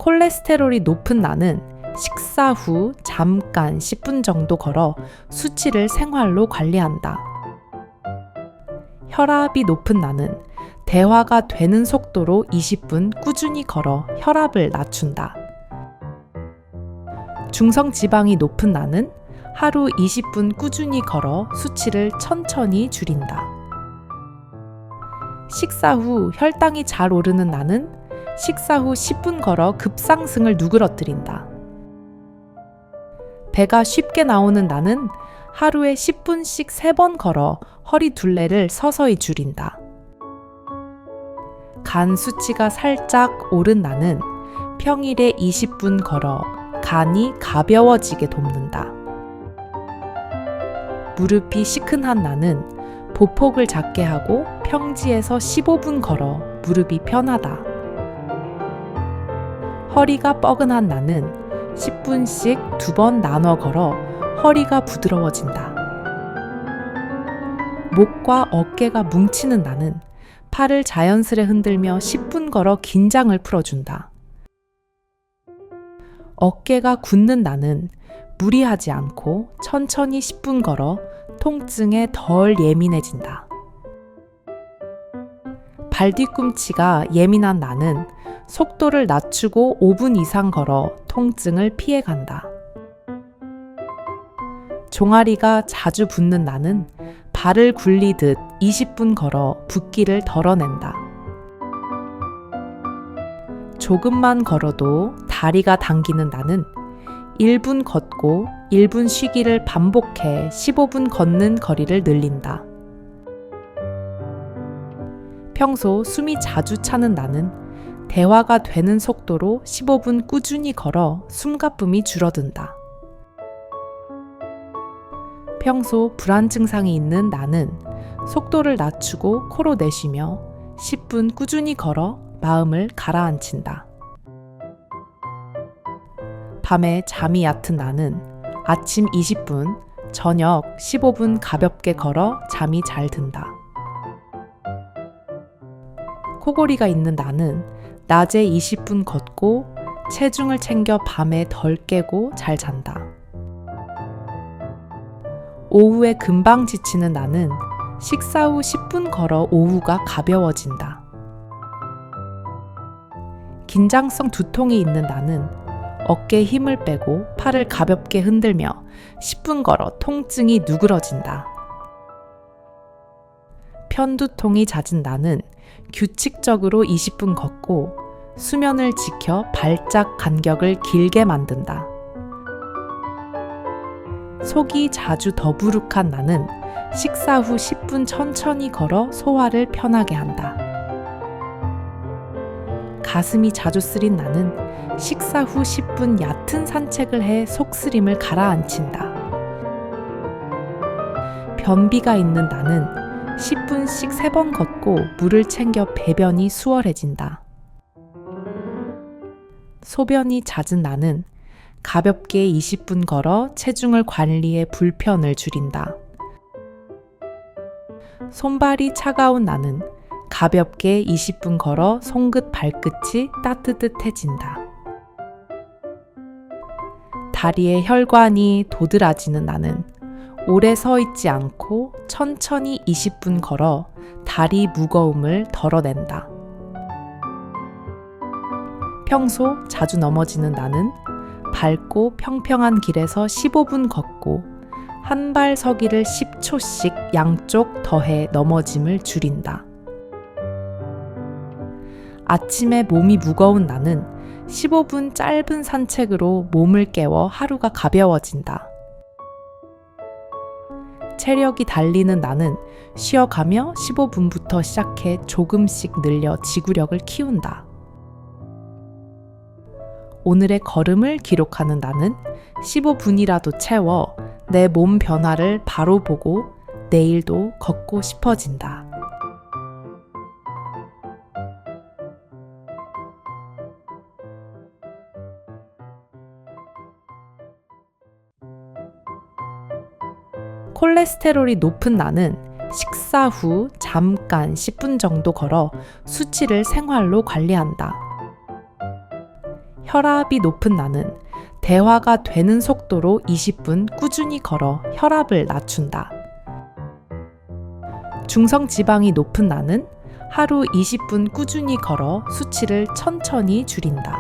콜레스테롤이 높은 나는 식사 후 잠깐 10분 정도 걸어 수치를 생활로 관리한다. 혈압이 높은 나는 대화가 되는 속도로 20분 꾸준히 걸어 혈압을 낮춘다. 중성 지방이 높은 나는 하루 20분 꾸준히 걸어 수치를 천천히 줄인다. 식사 후 혈당이 잘 오르는 나는 식사 후 10분 걸어 급상승을 누그러뜨린다. 배가 쉽게 나오는 나는 하루에 10분씩 3번 걸어 허리 둘레를 서서히 줄인다. 간 수치가 살짝 오른 나는 평일에 20분 걸어 간이 가벼워지게 돕는다. 무릎이 시큰한 나는 보폭을 작게 하고 평지에서 15분 걸어 무릎이 편하다. 허리가 뻐근한 나는 10분씩 2번 나눠 걸어 허리가 부드러워진다. 목과 어깨가 뭉치는 나는 팔을 자연스레 흔들며 10분 걸어 긴장을 풀어준다. 어깨가 굳는 나는 무리하지 않고 천천히 10분 걸어 통증에 덜 예민해진다. 발 뒤꿈치가 예민한 나는 속도를 낮추고 5분 이상 걸어 통증을 피해간다. 종아리가 자주 붓는 나는 발을 굴리듯 20분 걸어 붓기를 덜어낸다. 조금만 걸어도 다리가 당기는 나는 1분 걷고 1분 쉬기를 반복해 15분 걷는 거리를 늘린다. 평소 숨이 자주 차는 나는 대화가 되는 속도로 15분 꾸준히 걸어 숨가쁨이 줄어든다. 평소 불안 증상이 있는 나는 속도를 낮추고 코로 내쉬며 10분 꾸준히 걸어 마음을 가라앉힌다. 밤에 잠이 얕은 나는 아침 20분, 저녁 15분 가볍게 걸어 잠이 잘 든다. 코골이가 있는 나는 낮에 20분 걷고 체중을 챙겨 밤에 덜 깨고 잘 잔다. 오후에 금방 지치는 나는 식사 후 10분 걸어 오후가 가벼워진다. 긴장성 두통이 있는 나는 어깨에 힘을 빼고 팔을 가볍게 흔들며 10분 걸어 통증이 누그러진다. 편두통이 잦은 나는 규칙적으로 20분 걷고 수면을 지켜 발작 간격을 길게 만든다. 속이 자주 더부룩한 나는 식사 후 10분 천천히 걸어 소화를 편하게 한다. 가슴이 자주 쓰린 나는 식사 후 10분 얕은 산책을 해 속쓰림을 가라앉힌다. 변비가 있는 나는 10분씩 3번 걷고 물을 챙겨 배변이 수월해진다. 소변이 잦은 나는 가볍게 20분 걸어 체중을 관리해 불편을 줄인다. 손발이 차가운 나는 가볍게 20분 걸어 손끝 발끝이 따뜻해진다. 다리에 혈관이 도드라지는 나는 오래 서 있지 않고 천천히 20분 걸어 다리 무거움을 덜어낸다. 평소 자주 넘어지는 나는 밝고 평평한 길에서 15분 걷고 한 발 서기를 10초씩 양쪽 더해 넘어짐을 줄인다. 아침에 몸이 무거운 나는 15분 짧은 산책으로 몸을 깨워 하루가 가벼워진다. 체력이 달리는 나는 쉬어가며 15분부터 시작해 조금씩 늘려 지구력을 키운다. 오늘의 걸음을 기록하는 나는 15분이라도 채워 내 몸 변화를 바로 보고 내일도 걷고 싶어진다. 콜레스테롤이 높은 나는 식사 후 잠깐 10분 정도 걸어 수치를 생활로 관리한다. 혈압이 높은 나는 대화가 되는 속도로 20분 꾸준히 걸어 혈압을 낮춘다. 중성 지방이 높은 나는 하루 20분 꾸준히 걸어 수치를 천천히 줄인다.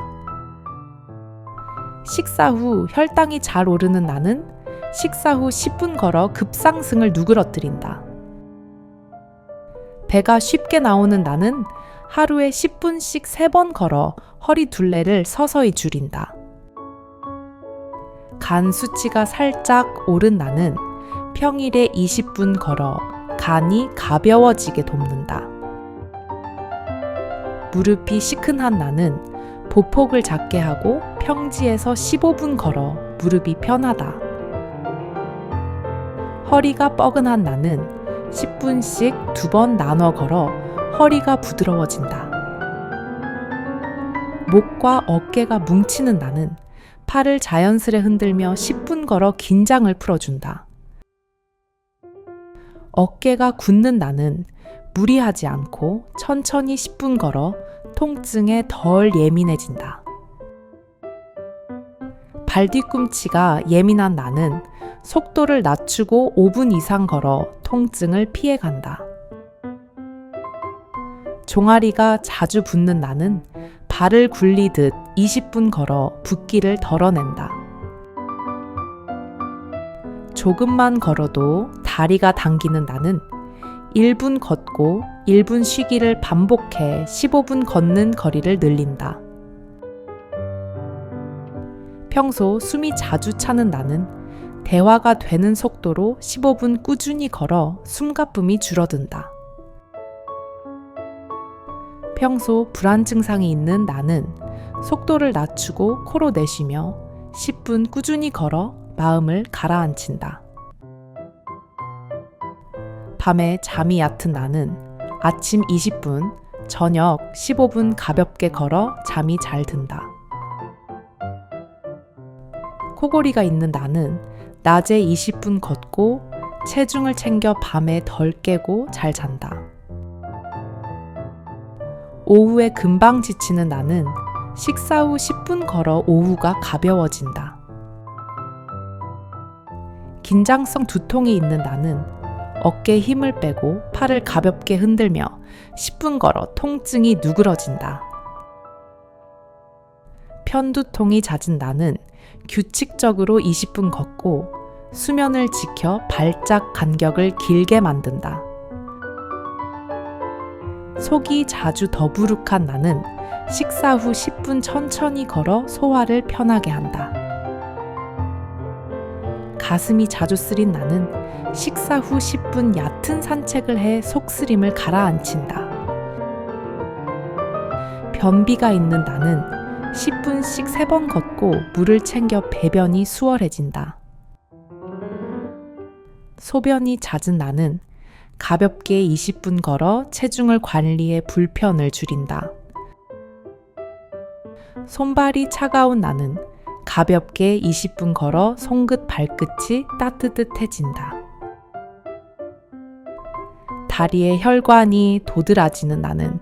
식사 후 혈당이 잘 오르는 나는 식사 후 10분 걸어 급상승을 누그러뜨린다. 배가 쉽게 나오는 나는 하루에 10분씩 3번 걸어 허리 둘레를 서서히 줄인다. 간 수치가 살짝 오른 나는 평일에 20분 걸어 간이 가벼워지게 돕는다. 무릎이 시큰한 나는 보폭을 작게 하고 평지에서 15분 걸어 무릎이 편하다. 허리가 뻐근한 나는 10분씩 2번 나눠 걸어 허리가 부드러워진다. 목과 어깨가 뭉치는 나는 팔을 자연스레 흔들며 10분 걸어 긴장을 풀어준다. 어깨가 굳는 나는 무리하지 않고 천천히 10분 걸어 통증에 덜 예민해진다. 발 뒤꿈치가 예민한 나는 속도를 낮추고 5분 이상 걸어 통증을 피해간다. 종아리가 자주 붓는 나는 발을 굴리듯 20분 걸어 붓기를 덜어낸다. 조금만 걸어도 다리가 당기는 나는 1분 걷고 1분 쉬기를 반복해 15분 걷는 거리를 늘린다. 평소 숨이 자주 차는 나는 대화가 되는 속도로 15분 꾸준히 걸어 숨가쁨이 줄어든다. 평소 불안 증상이 있는 나는 속도를 낮추고 코로 내쉬며 10분 꾸준히 걸어 마음을 가라앉힌다. 밤에 잠이 얕은 나는 아침 20분, 저녁 15분 가볍게 걸어 잠이 잘 든다. 코골이가 있는 나는 낮에 20분 걷고 체중을 챙겨 밤에 덜 깨고 잘 잔다. 오후에 금방 지치는 나는 식사 후 10분 걸어 오후가 가벼워진다. 긴장성 두통이 있는 나는 어깨에 힘을 빼고 팔을 가볍게 흔들며 10분 걸어 통증이 누그러진다. 편두통이 잦은 나는 규칙적으로 20분 걷고 수면을 지켜 발작 간격을 길게 만든다. 속이 자주 더부룩한 나는 식사 후 10분 천천히 걸어 소화를 편하게 한다. 가슴이 자주 쓰린 나는 식사 후 10분 얕은 산책을 해 속쓰림을 가라앉힌다. 변비가 있는 나는 10분씩 3번 걷고 물을 챙겨 배변이 수월해진다. 소변이 잦은 나는 가볍게 20분 걸어 체중을 관리해 불편을 줄인다. 손발이 차가운 나는 가볍게 20분 걸어 손끝 발끝이 따뜻해진다. 다리에 혈관이 도드라지는 나는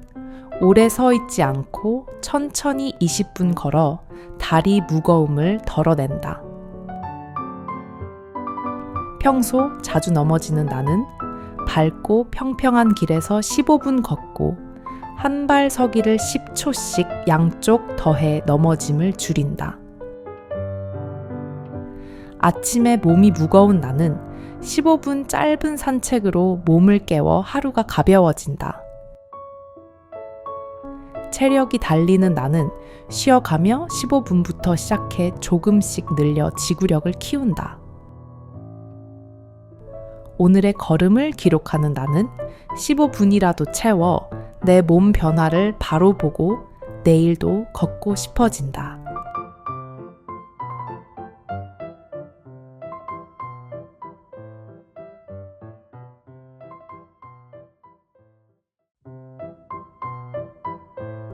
오래 서 있지 않고 천천히 20분 걸어 다리 무거움을 덜어낸다. 평소 자주 넘어지는 나는 밝고 평평한 길에서 15분 걷고 한 발 서기를 10초씩 양쪽 더해 넘어짐을 줄인다. 아침에 몸이 무거운 나는 15분 짧은 산책으로 몸을 깨워 하루가 가벼워진다. 체력이 달리는 나는 쉬어가며 15분부터 시작해 조금씩 늘려 지구력을 키운다. 오늘의 걸음을 기록하는 나는 15분이라도 채워 내 몸 변화를 바로 보고 내일도 걷고 싶어진다.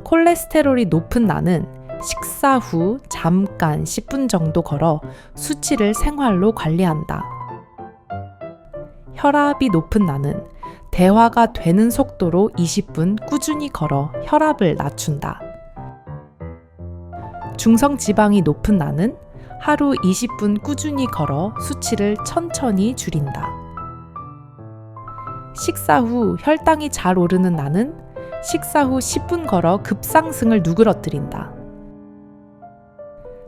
콜레스테롤이 높은 나는 식사 후 잠깐 10분 정도 걸어 수치를 생활로 관리한다. 혈압이 높은 나는 대화가 되는 속도로 20분 꾸준히 걸어 혈압을 낮춘다. 중성 지방이 높은 나는 하루 20분 꾸준히 걸어 수치를 천천히 줄인다. 식사 후 혈당이 잘 오르는 나는 식사 후 10분 걸어 급상승을 누그러뜨린다.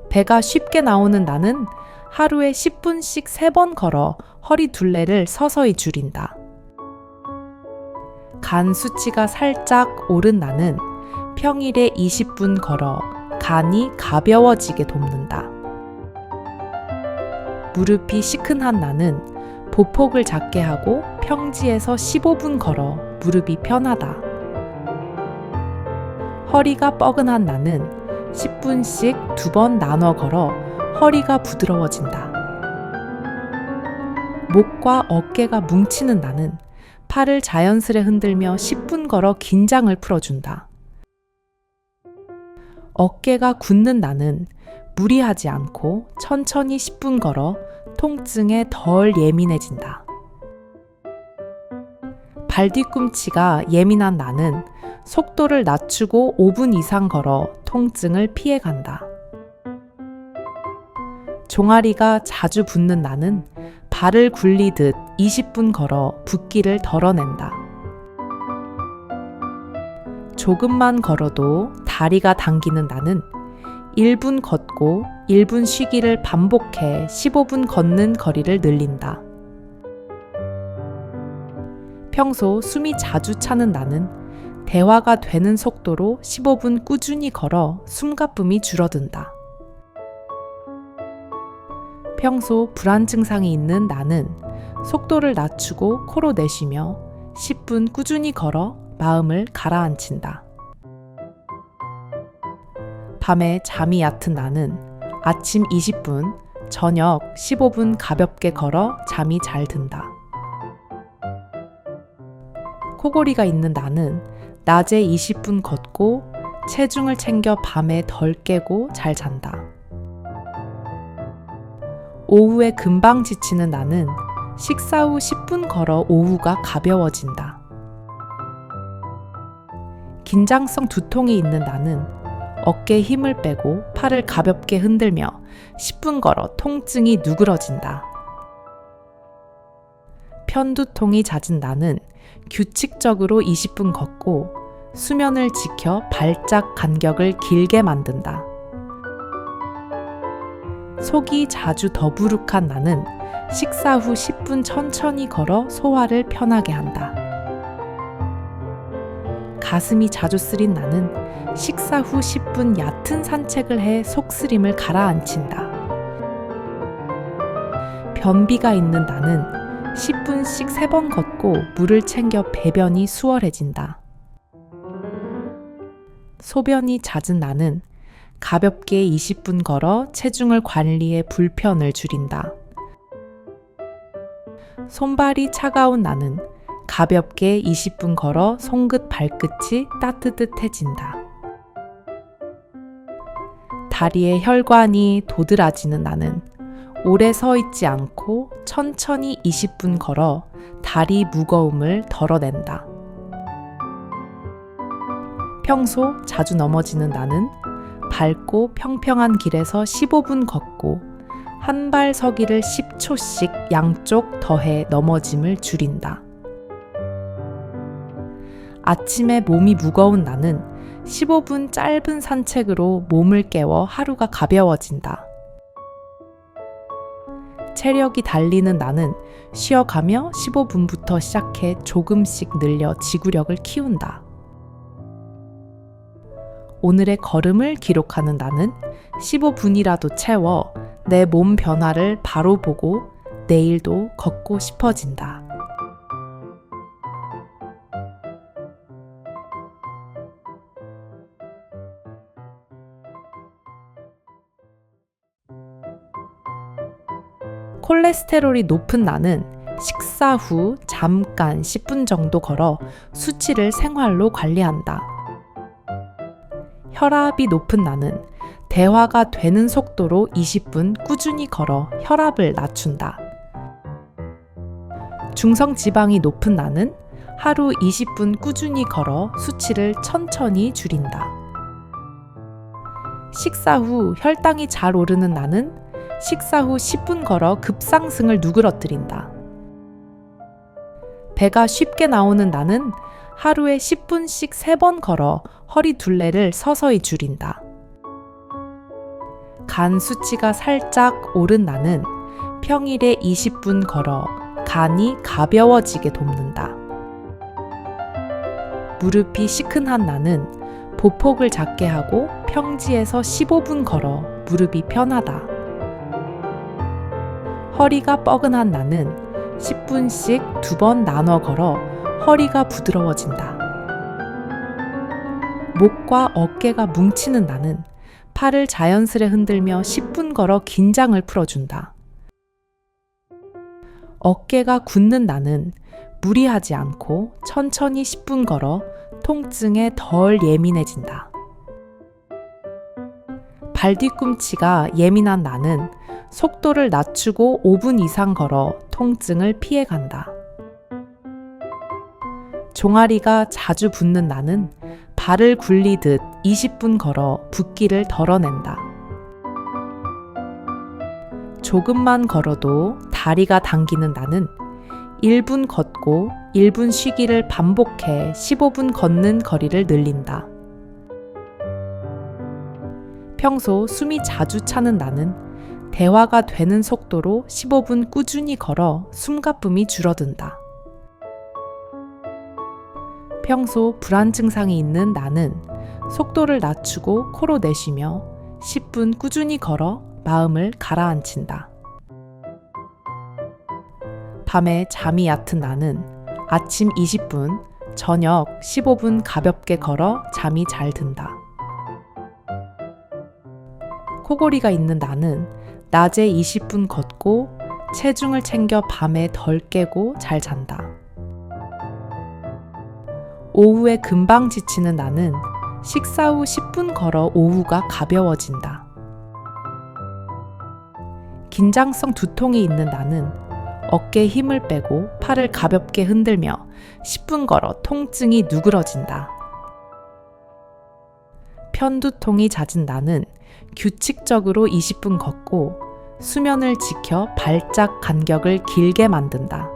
배가 쉽게 나오는 나는 하루에 10분씩 3번 걸어 허리 둘레를 서서히 줄인다. 간 수치가 살짝 오른 나는 평일에 20분 걸어 간이 가벼워지게 돕는다. 무릎이 시큰한 나는 보폭을 작게 하고 평지에서 15분 걸어 무릎이 편하다. 허리가 뻐근한 나는 10분씩 2번 나눠 걸어 허리가 부드러워진다. 목과 어깨가 뭉치는 나는 팔을 자연스레 흔들며 10분 걸어 긴장을 풀어준다. 어깨가 굳는 나는 무리하지 않고 천천히 10분 걸어 통증에 덜 예민해진다. 발 뒤꿈치가 예민한 나는 속도를 낮추고 5분 이상 걸어 통증을 피해간다. 종아리가 자주 붓는 나는 발을 굴리듯 20분 걸어 붓기를 덜어낸다. 조금만 걸어도 다리가 당기는 나는 1분 걷고 1분 쉬기를 반복해 15분 걷는 거리를 늘린다. 평소 숨이 자주 차는 나는 대화가 되는 속도로 15분 꾸준히 걸어 숨가쁨이 줄어든다. 평소 불안 증상이 있는 나는 속도를 낮추고 코로 내쉬며 10분 꾸준히 걸어 마음을 가라앉힌다. 밤에 잠이 얕은 나는 아침 20분, 저녁 15분 가볍게 걸어 잠이 잘 든다. 코골이가 있는 나는 낮에 20분 걷고 체중을 챙겨 밤에 덜 깨고 잘 잔다. 오후에 금방 지치는 나는 식사 후 10분 걸어 오후가 가벼워진다. 긴장성 두통이 있는 나는 어깨에 힘을 빼고 팔을 가볍게 흔들며 10분 걸어 통증이 누그러진다. 편두통이 잦은 나는 규칙적으로 20분 걷고 수면을 지켜 발작 간격을 길게 만든다. 속이 자주 더부룩한 나는 식사 후 10분 천천히 걸어 소화를 편하게 한다. 가슴이 자주 쓰린 나는 식사 후 10분 얕은 산책을 해 속쓰림을 가라앉힌다. 변비가 있는 나는 10분씩 3번 걷고 물을 챙겨 배변이 수월해진다. 소변이 잦은 나는 가볍게 20분 걸어 체중을 관리해 불편을 줄인다. 손발이 차가운 나는 가볍게 20분 걸어 손끝 발끝이 따뜻해진다. 다리에 혈관이 도드라지는 나는 오래 서 있지 않고 천천히 20분 걸어 다리 무거움을 덜어낸다. 평소 자주 넘어지는 나는 밝고 평평한 길에서 15분 걷고 한 발 서기를 10초씩 양쪽 더해 넘어짐을 줄인다. 아침에 몸이 무거운 나는 15분 짧은 산책으로 몸을 깨워 하루가 가벼워진다. 체력이 달리는 나는 쉬어가며 15분부터 시작해 조금씩 늘려 지구력을 키운다. 오늘의 걸음을 기록하는 나는 15분이라도 채워 내 몸 변화를 바로 보고 내일도 걷고 싶어진다. 콜레스테롤이 높은 나는 식사 후 잠깐 10분 정도 걸어 수치를 생활로 관리한다. 혈압이 높은 나는 대화가 되는 속도로 20분 꾸준히 걸어 혈압을 낮춘다. 중성 지방이 높은 나는 하루 20분 꾸준히 걸어 수치를 천천히 줄인다. 식사 후 혈당이 잘 오르는 나는 식사 후 10분 걸어 급상승을 누그러뜨린다. 배가 쉽게 나오는 나는 하루에 10분씩 3번 걸어 허리 둘레를 서서히 줄인다. 간 수치가 살짝 오른 나는 평일에 20분 걸어 간이 가벼워지게 돕는다. 무릎이 시큰한 나는 보폭을 작게 하고 평지에서 15분 걸어 무릎이 편하다. 허리가 뻐근한 나는 10분씩 2번 나눠 걸어 허리가 부드러워진다. 목과 어깨가 뭉치는 나는 팔을 자연스레 흔들며 10분 걸어 긴장을 풀어준다. 어깨가 굳는 나는 무리하지 않고 천천히 10분 걸어 통증에 덜 예민해진다. 발 뒤꿈치가 예민한 나는 속도를 낮추고 5분 이상 걸어 통증을 피해간다. 종아리가 자주 붓는 나는 발을 굴리듯 20분 걸어 붓기를 덜어낸다. 조금만 걸어도 다리가 당기는 나는 1분 걷고 1분 쉬기를 반복해 15분 걷는 거리를 늘린다. 평소 숨이 자주 차는 나는 대화가 되는 속도로 15분 꾸준히 걸어 숨가쁨이 줄어든다. 평소 불안 증상이 있는 나는 속도를 낮추고 코로 내쉬며 10분 꾸준히 걸어 마음을 가라앉힌다. 밤에 잠이 얕은 나는 아침 20분, 저녁 15분 가볍게 걸어 잠이 잘 든다. 코골이가 있는 나는 낮에 20분 걷고 체중을 챙겨 밤에 덜 깨고 잘 잔다. 오후에 금방 지치는 나는 식사 후 10분 걸어 오후가 가벼워진다. 긴장성 두통이 있는 나는 어깨에 힘을 빼고 팔을 가볍게 흔들며 10분 걸어 통증이 누그러진다. 편두통이 잦은 나는 규칙적으로 20분 걷고 수면을 지켜 발작 간격을 길게 만든다.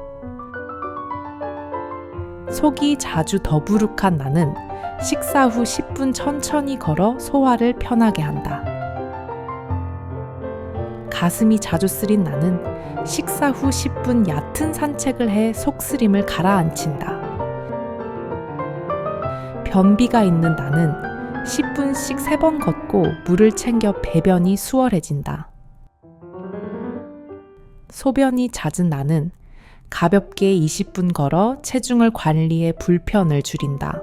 속이 자주 더부룩한 나는 식사 후 10분 천천히 걸어 소화를 편하게 한다. 가슴이 자주 쓰린 나는 식사 후 10분 얕은 산책을 해 속쓰림을 가라앉힌다. 변비가 있는 나는 10분씩 3번 걷고 물을 챙겨 배변이 수월해진다. 소변이 잦은 나는 가볍게 20분 걸어 체중을 관리해 불편을 줄인다.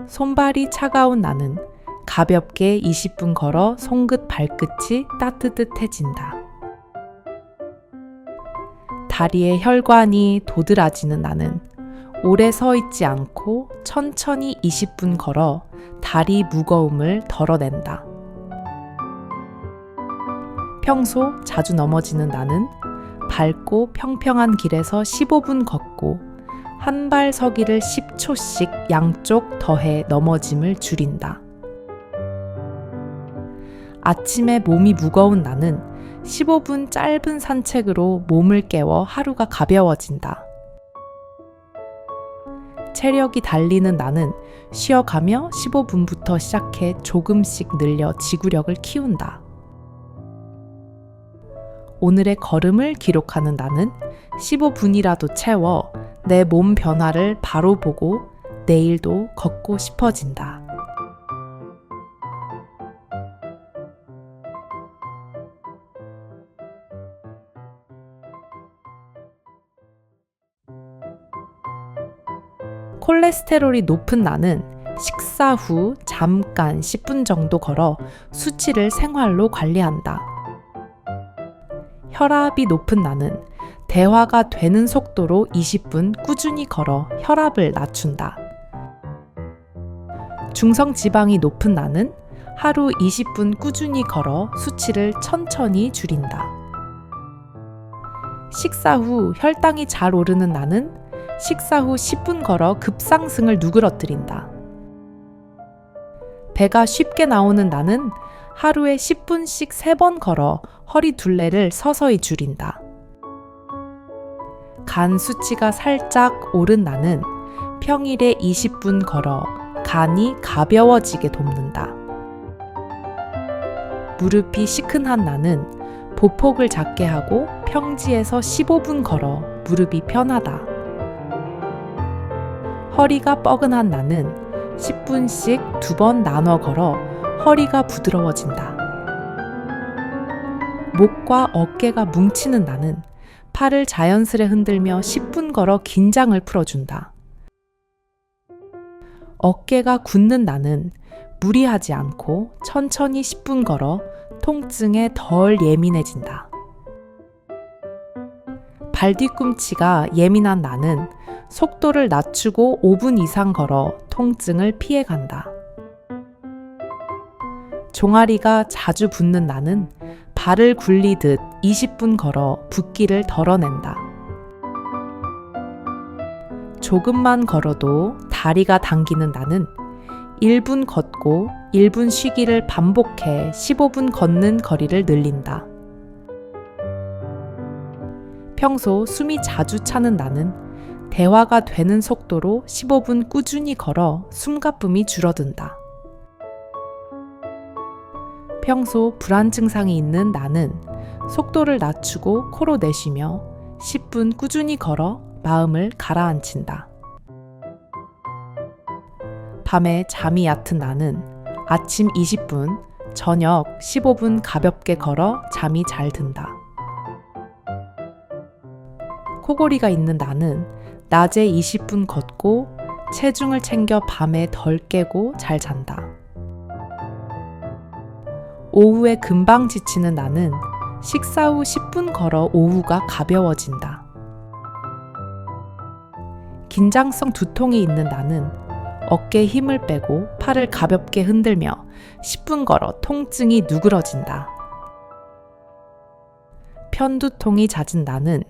손발이 차가운 나는 가볍게 20분 걸어 손끝 발끝이 따뜻해진다. 다리에 혈관이 도드라지는 나는 오래 서 있지 않고 천천히 20분 걸어 다리 무거움을 덜어낸다. 평소 자주 넘어지는 나는 밝고 평평한 길에서 15분 걷고 한 발 서기를 10초씩 양쪽 더해 넘어짐을 줄인다. 아침에 몸이 무거운 나는 15분 짧은 산책으로 몸을 깨워 하루가 가벼워진다. 체력이 달리는 나는 쉬어가며 15분부터 시작해 조금씩 늘려 지구력을 키운다. 오늘의 걸음을 기록하는 나는 15분이라도 채워 내 몸 변화를 바로 보고 내일도 걷고 싶어진다. 콜레스테롤이 높은 나는 식사 후 잠깐 10분 정도 걸어 수치를 생활로 관리한다. 혈압이 높은 나는 대화가 되는 속도로 20분 꾸준히 걸어 혈압을 낮춘다. 중성지방이 높은 나는 하루 20분 꾸준히 걸어 수치를 천천히 줄인다. 식사 후 혈당이 잘 오르는 나는 식사 후 10분 걸어 급상승을 누그러뜨린다. 배가 쉽게 나오는 나는 하루에 10분씩 3번 걸어 허리 둘레를 서서히 줄인다. 간 수치가 살짝 오른 나는 평일에 20분 걸어 간이 가벼워지게 돕는다. 무릎이 시큰한 나는 보폭을 작게 하고 평지에서 15분 걸어 무릎이 편하다. 허리가 뻐근한 나는 10분씩 2번 나눠 걸어 허리가 부드러워진다. 목과 어깨가 뭉치는 나는 팔을 자연스레 흔들며 10분 걸어 긴장을 풀어준다. 어깨가 굳는 나는 무리하지 않고 천천히 10분 걸어 통증에 덜 예민해진다. 발 뒤꿈치가 예민한 나는 속도를 낮추고 5분 이상 걸어 통증을 피해간다. 종아리가 자주 붓는 나는 발을 굴리듯 20분 걸어 붓기를 덜어낸다. 조금만 걸어도 다리가 당기는 나는 1분 걷고 1분 쉬기를 반복해 15분 걷는 거리를 늘린다. 평소 숨이 자주 차는 나는 대화가 되는 속도로 15분 꾸준히 걸어 숨가쁨이 줄어든다. 평소 불안 증상이 있는 나는 속도를 낮추고 코로 내쉬며 10분 꾸준히 걸어 마음을 가라앉힌다. 밤에 잠이 얕은 나는 아침 20분, 저녁 15분 가볍게 걸어 잠이 잘 든다. 코골이가 있는 나는 낮에 20분 걷고 체중을 챙겨 밤에 덜 깨고 잘 잔다. 오후에 금방 지치는 나는 식사 후 10분 걸어 오후가 가벼워진다. 긴장성 두통이 있는 나는 어깨에 힘을 빼고 팔을 가볍게 흔들며 10분 걸어 통증이 누그러진다. 편두통이 잦은 나는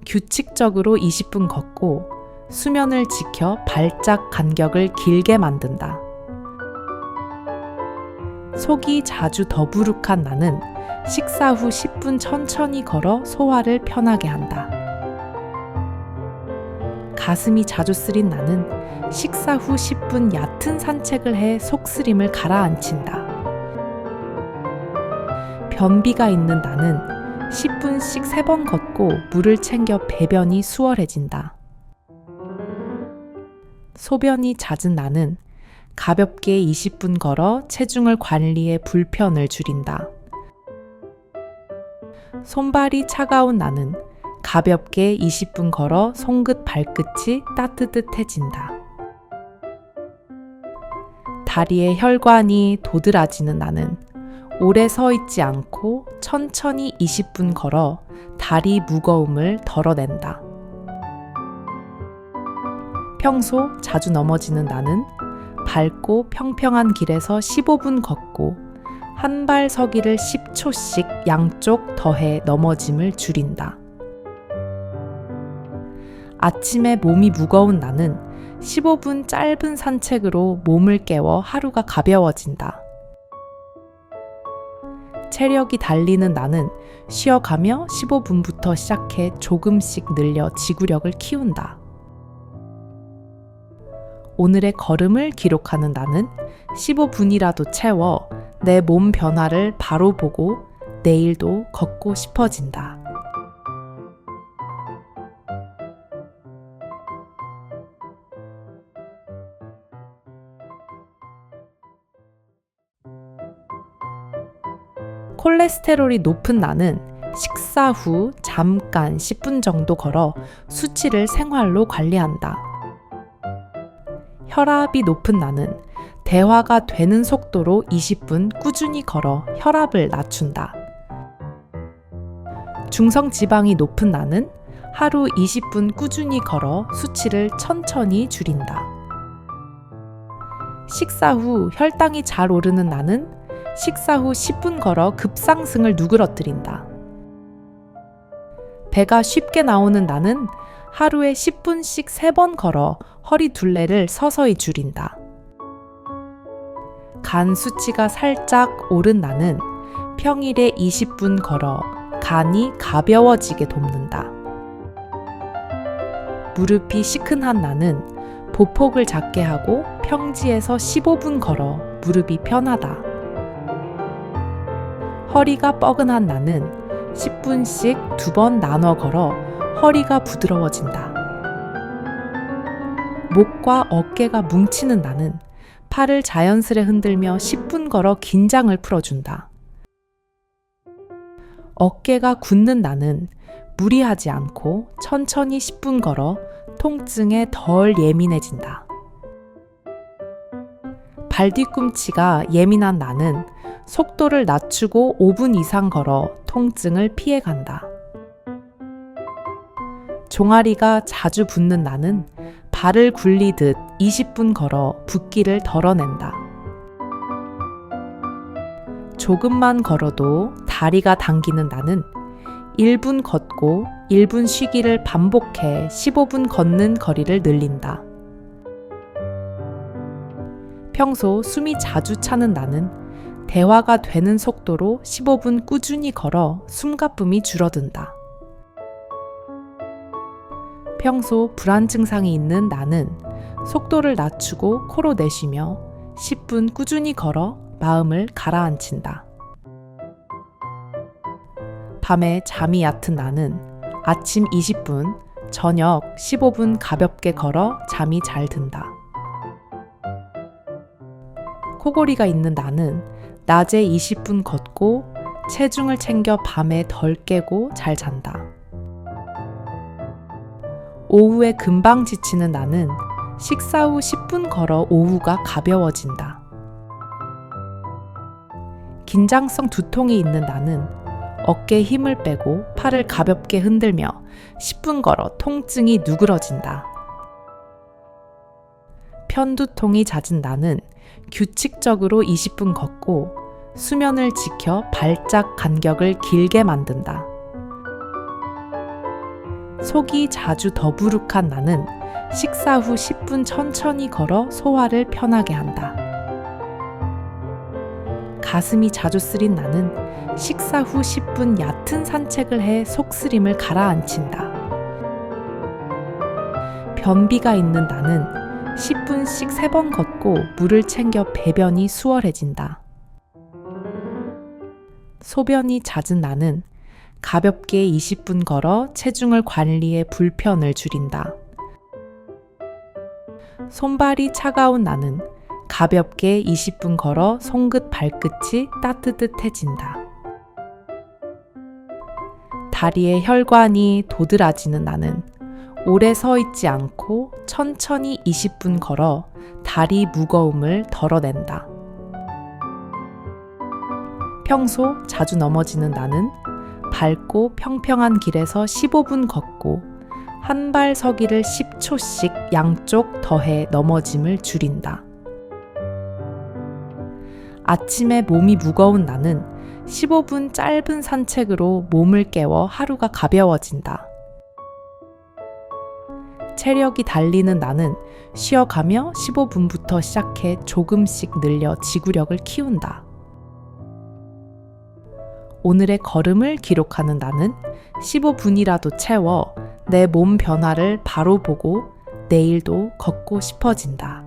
규칙적으로 20분 걷고 수면을 지켜 발작 간격을 길게 만든다. 속이 자주 더부룩한 나는 식사 후 10분 천천히 걸어 소화를 편하게 한다. 가슴이 자주 쓰린 나는 식사 후 10분 얕은 산책을 해 속쓰림을 가라앉힌다. 변비가 있는 나는 10분씩 3번 걷고 물을 챙겨 배변이 수월해진다. 소변이 잦은 나는 가볍게 20분 걸어 체중을 관리해 불편을 줄인다. 손발이 차가운 나는 가볍게 20분 걸어 손끝 발끝이 따뜻해진다. 다리에 혈관이 도드라지는 나는 오래 서 있지 않고 천천히 20분 걸어 다리 무거움을 덜어낸다. 평소 자주 넘어지는 나는 밝고 평평한 길에서 15분 걷고 한 발 서기를 10초씩 양쪽 더해 넘어짐을 줄인다. 아침에 몸이 무거운 나는 15분 짧은 산책으로 몸을 깨워 하루가 가벼워진다. 체력이 달리는 나는 쉬어가며 15분부터 시작해 조금씩 늘려 지구력을 키운다. 오늘의 걸음을 기록하는 나는 15분이라도 채워 내 몸 변화를 바로 보고 내일도 걷고 싶어진다. 콜레스테롤이 높은 나는 식사 후 잠깐 10분 정도 걸어 수치를 생활로 관리한다. 혈압이 높은 나는 대화가 되는 속도로 20분 꾸준히 걸어 혈압을 낮춘다. 중성 지방이 높은 나는 하루 20분 꾸준히 걸어 수치를 천천히 줄인다. 식사 후 혈당이 잘 오르는 나는 식사 후 10분 걸어 급상승을 누그러뜨린다. 배가 쉽게 나오는 나는 하루에 10분씩 3번 걸어 허리 둘레를 서서히 줄인다. 간 수치가 살짝 오른 나는 평일에 20분 걸어 간이 가벼워지게 돕는다. 무릎이 시큰한 나는 보폭을 작게 하고 평지에서 15분 걸어 무릎이 편하다. 허리가 뻐근한 나는 10분씩 2번 나눠 걸어 허리가 부드러워진다. 목과 어깨가 뭉치는 나는 팔을 자연스레 흔들며 10분 걸어 긴장을 풀어준다. 어깨가 굳는 나는 무리하지 않고 천천히 10분 걸어 통증에 덜 예민해진다. 발 뒤꿈치가 예민한 나는 속도를 낮추고 5분 이상 걸어 통증을 피해간다. 종아리가 자주 붓는 나는 발을 굴리듯 20분 걸어 붓기를 덜어낸다. 조금만 걸어도 다리가 당기는 나는 1분 걷고 1분 쉬기를 반복해 15분 걷는 거리를 늘린다. 평소 숨이 자주 차는 나는 대화가 되는 속도로 15분 꾸준히 걸어 숨가쁨이 줄어든다. 평소 불안 증상이 있는 나는 속도를 낮추고 코로 내쉬며 10분 꾸준히 걸어 마음을 가라앉힌다. 밤에 잠이 얕은 나는 아침 20분, 저녁 15분 가볍게 걸어 잠이 잘 든다. 코골이가 있는 나는 낮에 20분 걷고 체중을 챙겨 밤에 덜 깨고 잘 잔다. 오후에 금방 지치는 나는 식사 후 10분 걸어 오후가 가벼워진다. 긴장성 두통이 있는 나는 어깨에 힘을 빼고 팔을 가볍게 흔들며 10분 걸어 통증이 누그러진다. 편두통이 잦은 나는 규칙적으로 20분 걷고 수면을 지켜 발작 간격을 길게 만든다. 속이 자주 더부룩한 나는 식사 후 10분 천천히 걸어 소화를 편하게 한다. 가슴이 자주 쓰린 나는 식사 후 10분 얕은 산책을 해 속쓰림을 가라앉힌다. 변비가 있는 나는 10분씩 3번 걷고 물을 챙겨 배변이 수월해진다. 소변이 잦은 나는 가볍게 20분 걸어 체중을 관리해 불편을 줄인다. 손발이 차가운 나는 가볍게 20분 걸어 손끝 발끝이 따뜻해진다. 다리에 혈관이 도드라지는 나는 오래 서 있지 않고 천천히 20분 걸어 다리 무거움을 덜어낸다. 평소 자주 넘어지는 나는 밝고 평평한 길에서 15분 걷고 한 발 서기를 10초씩 양쪽 더해 넘어짐을 줄인다. 아침에 몸이 무거운 나는 15분 짧은 산책으로 몸을 깨워 하루가 가벼워진다. 체력이 달리는 나는 쉬어가며 15분부터 시작해 조금씩 늘려 지구력을 키운다. 오늘의 걸음을 기록하는 나는 15분이라도 채워 내 몸 변화를 바로 보고 내일도 걷고 싶어진다.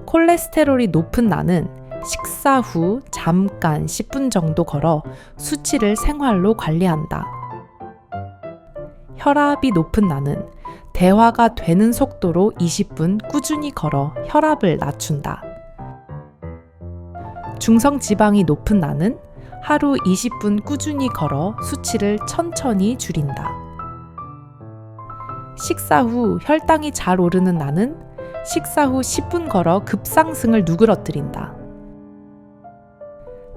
콜레스테롤이 높은 나는 식사 후 잠깐 10분 정도 걸어 수치를 생활로 관리한다. 혈압이 높은 나는 대화가 되는 속도로 20분 꾸준히 걸어 혈압을 낮춘다. 중성지방이 높은 나는 하루 20분 꾸준히 걸어 수치를 천천히 줄인다. 식사 후 혈당이 잘 오르는 나는 식사 후 10분 걸어 급상승을 누그러뜨린다.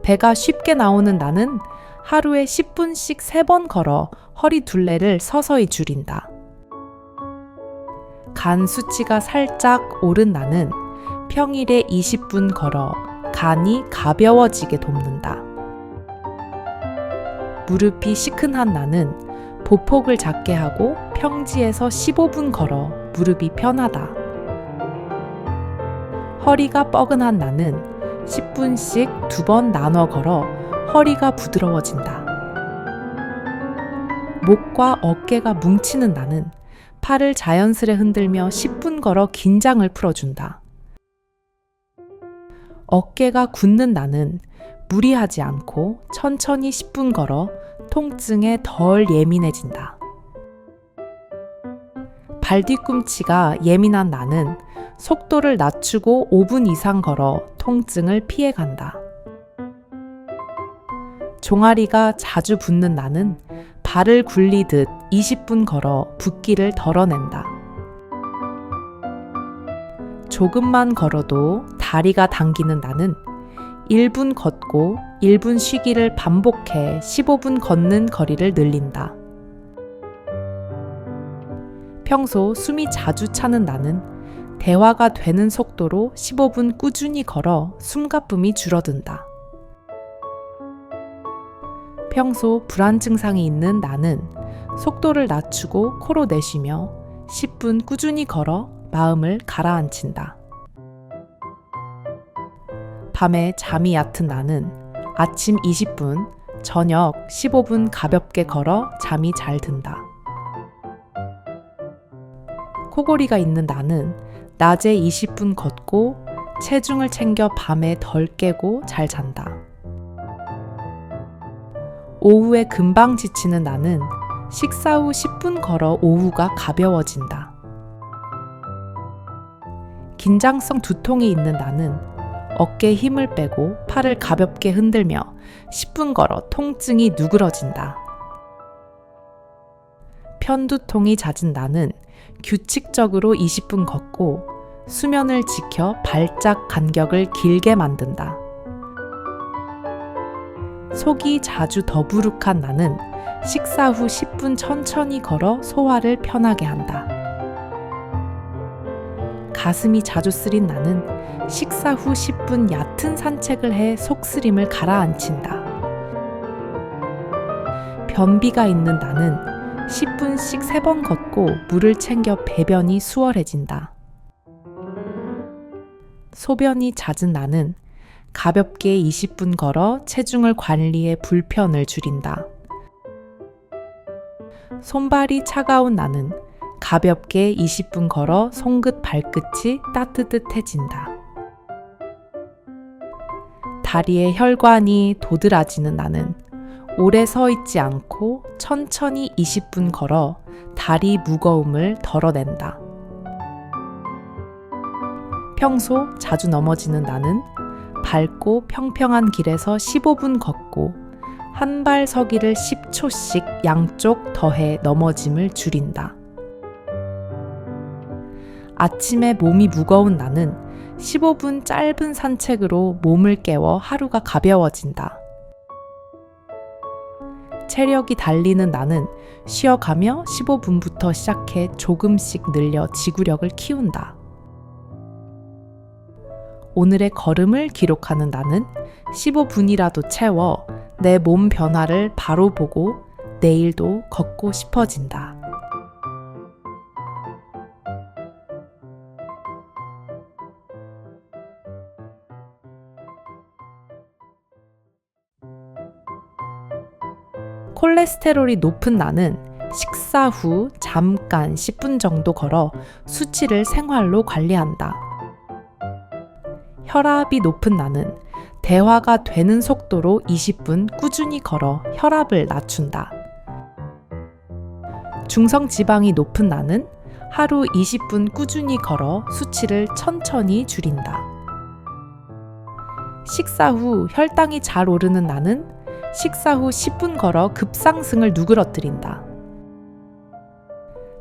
배가 쉽게 나오는 나는 하루에 10분씩 3번 걸어 허리 둘레를 서서히 줄인다. 간 수치가 살짝 오른 나는 평일에 20분 걸어 간이 가벼워지게 돕는다. 무릎이 시큰한 나는 보폭을 작게 하고 평지에서 15분 걸어 무릎이 편하다. 허리가 뻐근한 나는 10분씩 2번 나눠 걸어 허리가 부드러워진다. 목과 어깨가 뭉치는 나는 팔을 자연스레 흔들며 10분 걸어 긴장을 풀어준다. 어깨가 굳는 나는 무리하지 않고 천천히 10분 걸어 통증에 덜 예민해진다. 발 뒤꿈치가 예민한 나는 속도를 낮추고 5분 이상 걸어 통증을 피해간다. 종아리가 자주 붓는 나는 발을 굴리듯 20분 걸어 붓기를 덜어낸다. 조금만 걸어도 다리가 당기는 나는 1분 걷고 1분 쉬기를 반복해 15분 걷는 거리를 늘린다. 평소 숨이 자주 차는 나는 대화가 되는 속도로 15분 꾸준히 걸어 숨가쁨이 줄어든다. 평소 불안 증상이 있는 나는 속도를 낮추고 코로 내쉬며 10분 꾸준히 걸어 마음을 가라앉힌다. 밤에 잠이 얕은 나는 아침 20분, 저녁 15분 가볍게 걸어 잠이 잘 든다. 코골이가 있는 나는 낮에 20분 걷고 체중을 챙겨 밤에 덜 깨고 잘 잔다. 오후에 금방 지치는 나는 식사 후 10분 걸어 오후가 가벼워진다. 긴장성 두통이 있는 나는 어깨에 힘을 빼고 팔을 가볍게 흔들며 10분 걸어 통증이 누그러진다. 편두통이 잦은 나는 규칙적으로 20분 걷고 수면을 지켜 발작 간격을 길게 만든다. 속이 자주 더부룩한 나는 식사 후 10분 천천히 걸어 소화를 편하게 한다. 가슴이 자주 쓰린 나는 식사 후 10분 얕은 산책을 해 속쓰림을 가라앉힌다. 변비가 있는 나는 10분씩 3번 걷고 물을 챙겨 배변이 수월해진다. 소변이 잦은 나는 가볍게 20분 걸어 체중을 관리해 불편을 줄인다. 손발이 차가운 나는 가볍게 20분 걸어 손끝 발끝이 따뜻해진다. 다리에 혈관이 도드라지는 나는 오래 서 있지 않고 천천히 20분 걸어 다리 무거움을 덜어낸다. 평소 자주 넘어지는 나는 밝고 평평한 길에서 15분 걷고 한 발 서기를 10초씩 양쪽 더해 넘어짐을 줄인다. 아침에 몸이 무거운 나는 15분 짧은 산책으로 몸을 깨워 하루가 가벼워진다. 체력이 달리는 나는 쉬어가며 15분부터 시작해 조금씩 늘려 지구력을 키운다. 오늘의 걸음을 기록하는 나는 15분이라도 채워 내 몸 변화를 바로 보고 내일도 걷고 싶어진다. 콜레스테롤이 높은 나는 식사 후 잠깐 10분 정도 걸어 수치를 생활로 관리한다. 혈압이 높은 나는 대화가 되는 속도로 20분 꾸준히 걸어 혈압을 낮춘다. 중성 지방이 높은 나는 하루 20분 꾸준히 걸어 수치를 천천히 줄인다. 식사 후 혈당이 잘 오르는 나는 식사 후 10분 걸어 급상승을 누그러뜨린다.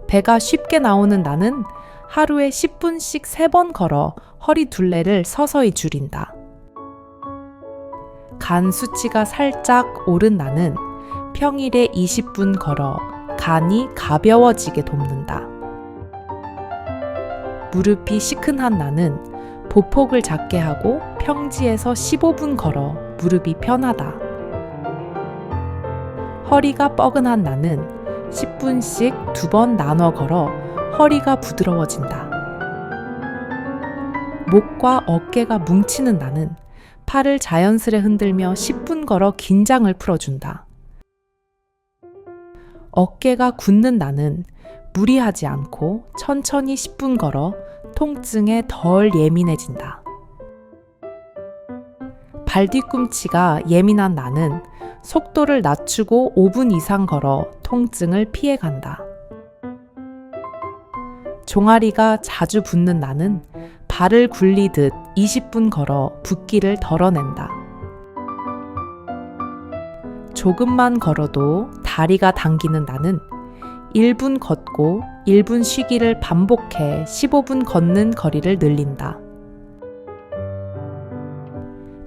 배가 쉽게 나오는 나는 하루에 10분씩 3번 걸어 허리 둘레를 서서히 줄인다. 간 수치가 살짝 오른 나는 평일에 20분 걸어 간이 가벼워지게 돕는다. 무릎이 시큰한 나는 보폭을 작게 하고 평지에서 15분 걸어 무릎이 편하다. 허리가 뻐근한 나는 10분씩 2번 나눠 걸어 허리가 부드러워진다. 목과 어깨가 뭉치는 나는 팔을 자연스레 흔들며 10분 걸어 긴장을 풀어준다. 어깨가 굳는 나는 무리하지 않고 천천히 10분 걸어 통증에 덜 예민해진다. 발 뒤꿈치가 예민한 나는 속도를 낮추고 5분 이상 걸어 통증을 피해간다. 종아리가 자주 붓는 나는 발을 굴리듯 20분 걸어 붓기를 덜어낸다. 조금만 걸어도 다리가 당기는 나는 1분 걷고 1분 쉬기를 반복해 15분 걷는 거리를 늘린다.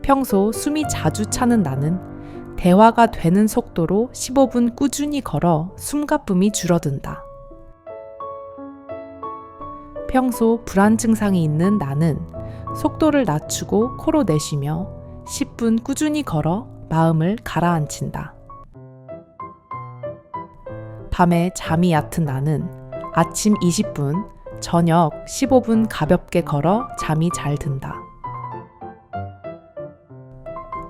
평소 숨이 자주 차는 나는 대화가 되는 속도로 15분 꾸준히 걸어 숨가쁨이 줄어든다. 평소 불안 증상이 있는 나는 속도를 낮추고 코로 내쉬며 10분 꾸준히 걸어 마음을 가라앉힌다. 밤에 잠이 얕은 나는 아침 20분, 저녁 15분 가볍게 걸어 잠이 잘 든다.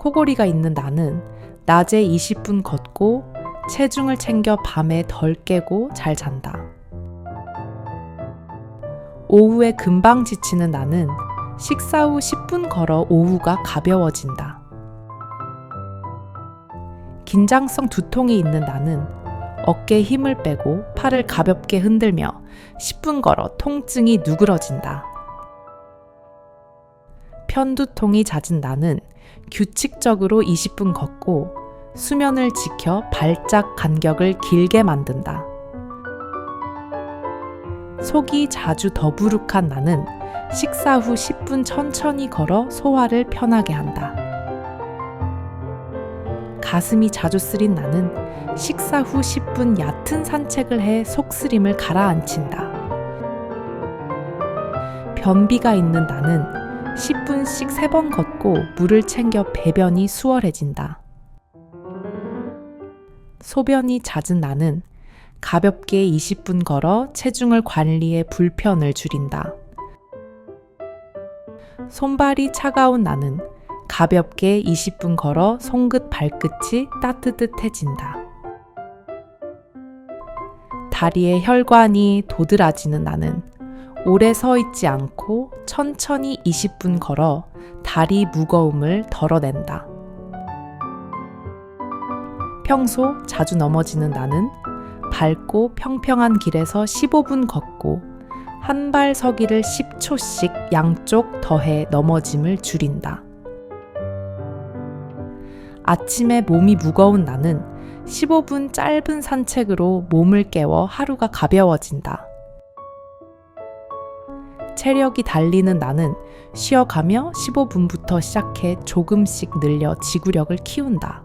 코골이가 있는 나는 낮에 20분 걷고 체중을 챙겨 밤에 덜 깨고 잘 잔다. 오후에 금방 지치는 나는 식사 후 10분 걸어 오후가 가벼워진다. 긴장성 두통이 있는 나는 어깨에 힘을 빼고 팔을 가볍게 흔들며 10분 걸어 통증이 누그러진다. 편두통이 잦은 나는 규칙적으로 20분 걷고 수면을 지켜 발작 간격을 길게 만든다. 속이 자주 더부룩한 나는 식사 후 10분 천천히 걸어 소화를 편하게 한다. 가슴이 자주 쓰린 나는 식사 후 10분 얕은 산책을 해 속쓰림을 가라앉힌다. 변비가 있는 나는 10분씩 3번 걷고 물을 챙겨 배변이 수월해진다. 소변이 잦은 나는 가볍게 20분 걸어 체중을 관리해 불편을 줄인다. 손발이 차가운 나는 가볍게 20분 걸어 손끝 발끝이 따뜻해진다. 다리에 혈관이 도드라지는 나는 오래 서 있지 않고 천천히 20분 걸어 다리 무거움을 덜어낸다. 평소 자주 넘어지는 나는 밝고 평평한 길에서 15분 걷고 한 발 서기를 10초씩 양쪽 더해 넘어짐을 줄인다. 아침에 몸이 무거운 나는 15분 짧은 산책으로 몸을 깨워 하루가 가벼워진다. 체력이 달리는 나는 쉬어가며 15분부터 시작해 조금씩 늘려 지구력을 키운다.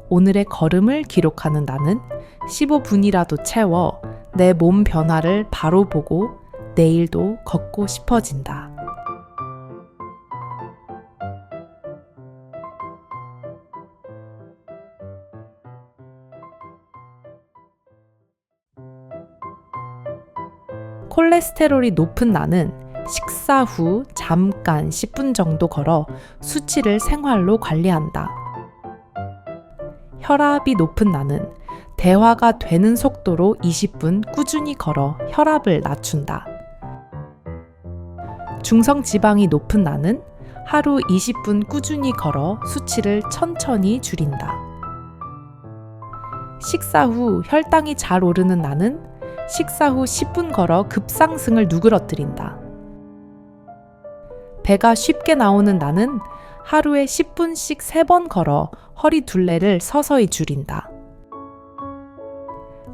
오늘의 걸음을 기록하는 나는 15분이라도 채워 내 몸 변화를 바로 보고 내일도 걷고 싶어진다. 콜레스테롤이 높은 나는 식사 후 잠깐 10분 정도 걸어 수치를 생활로 관리한다. 혈압이 높은 나는 대화가 되는 속도로 20분 꾸준히 걸어 혈압을 낮춘다. 중성지방이 높은 나는 하루 20분 꾸준히 걸어 수치를 천천히 줄인다. 식사 후 혈당이 잘 오르는 나는 식사 후 10분 걸어 급상승을 누그러뜨린다. 배가 쉽게 나오는 나는 하루에 10분씩 3번 걸어 허리 둘레를 서서히 줄인다.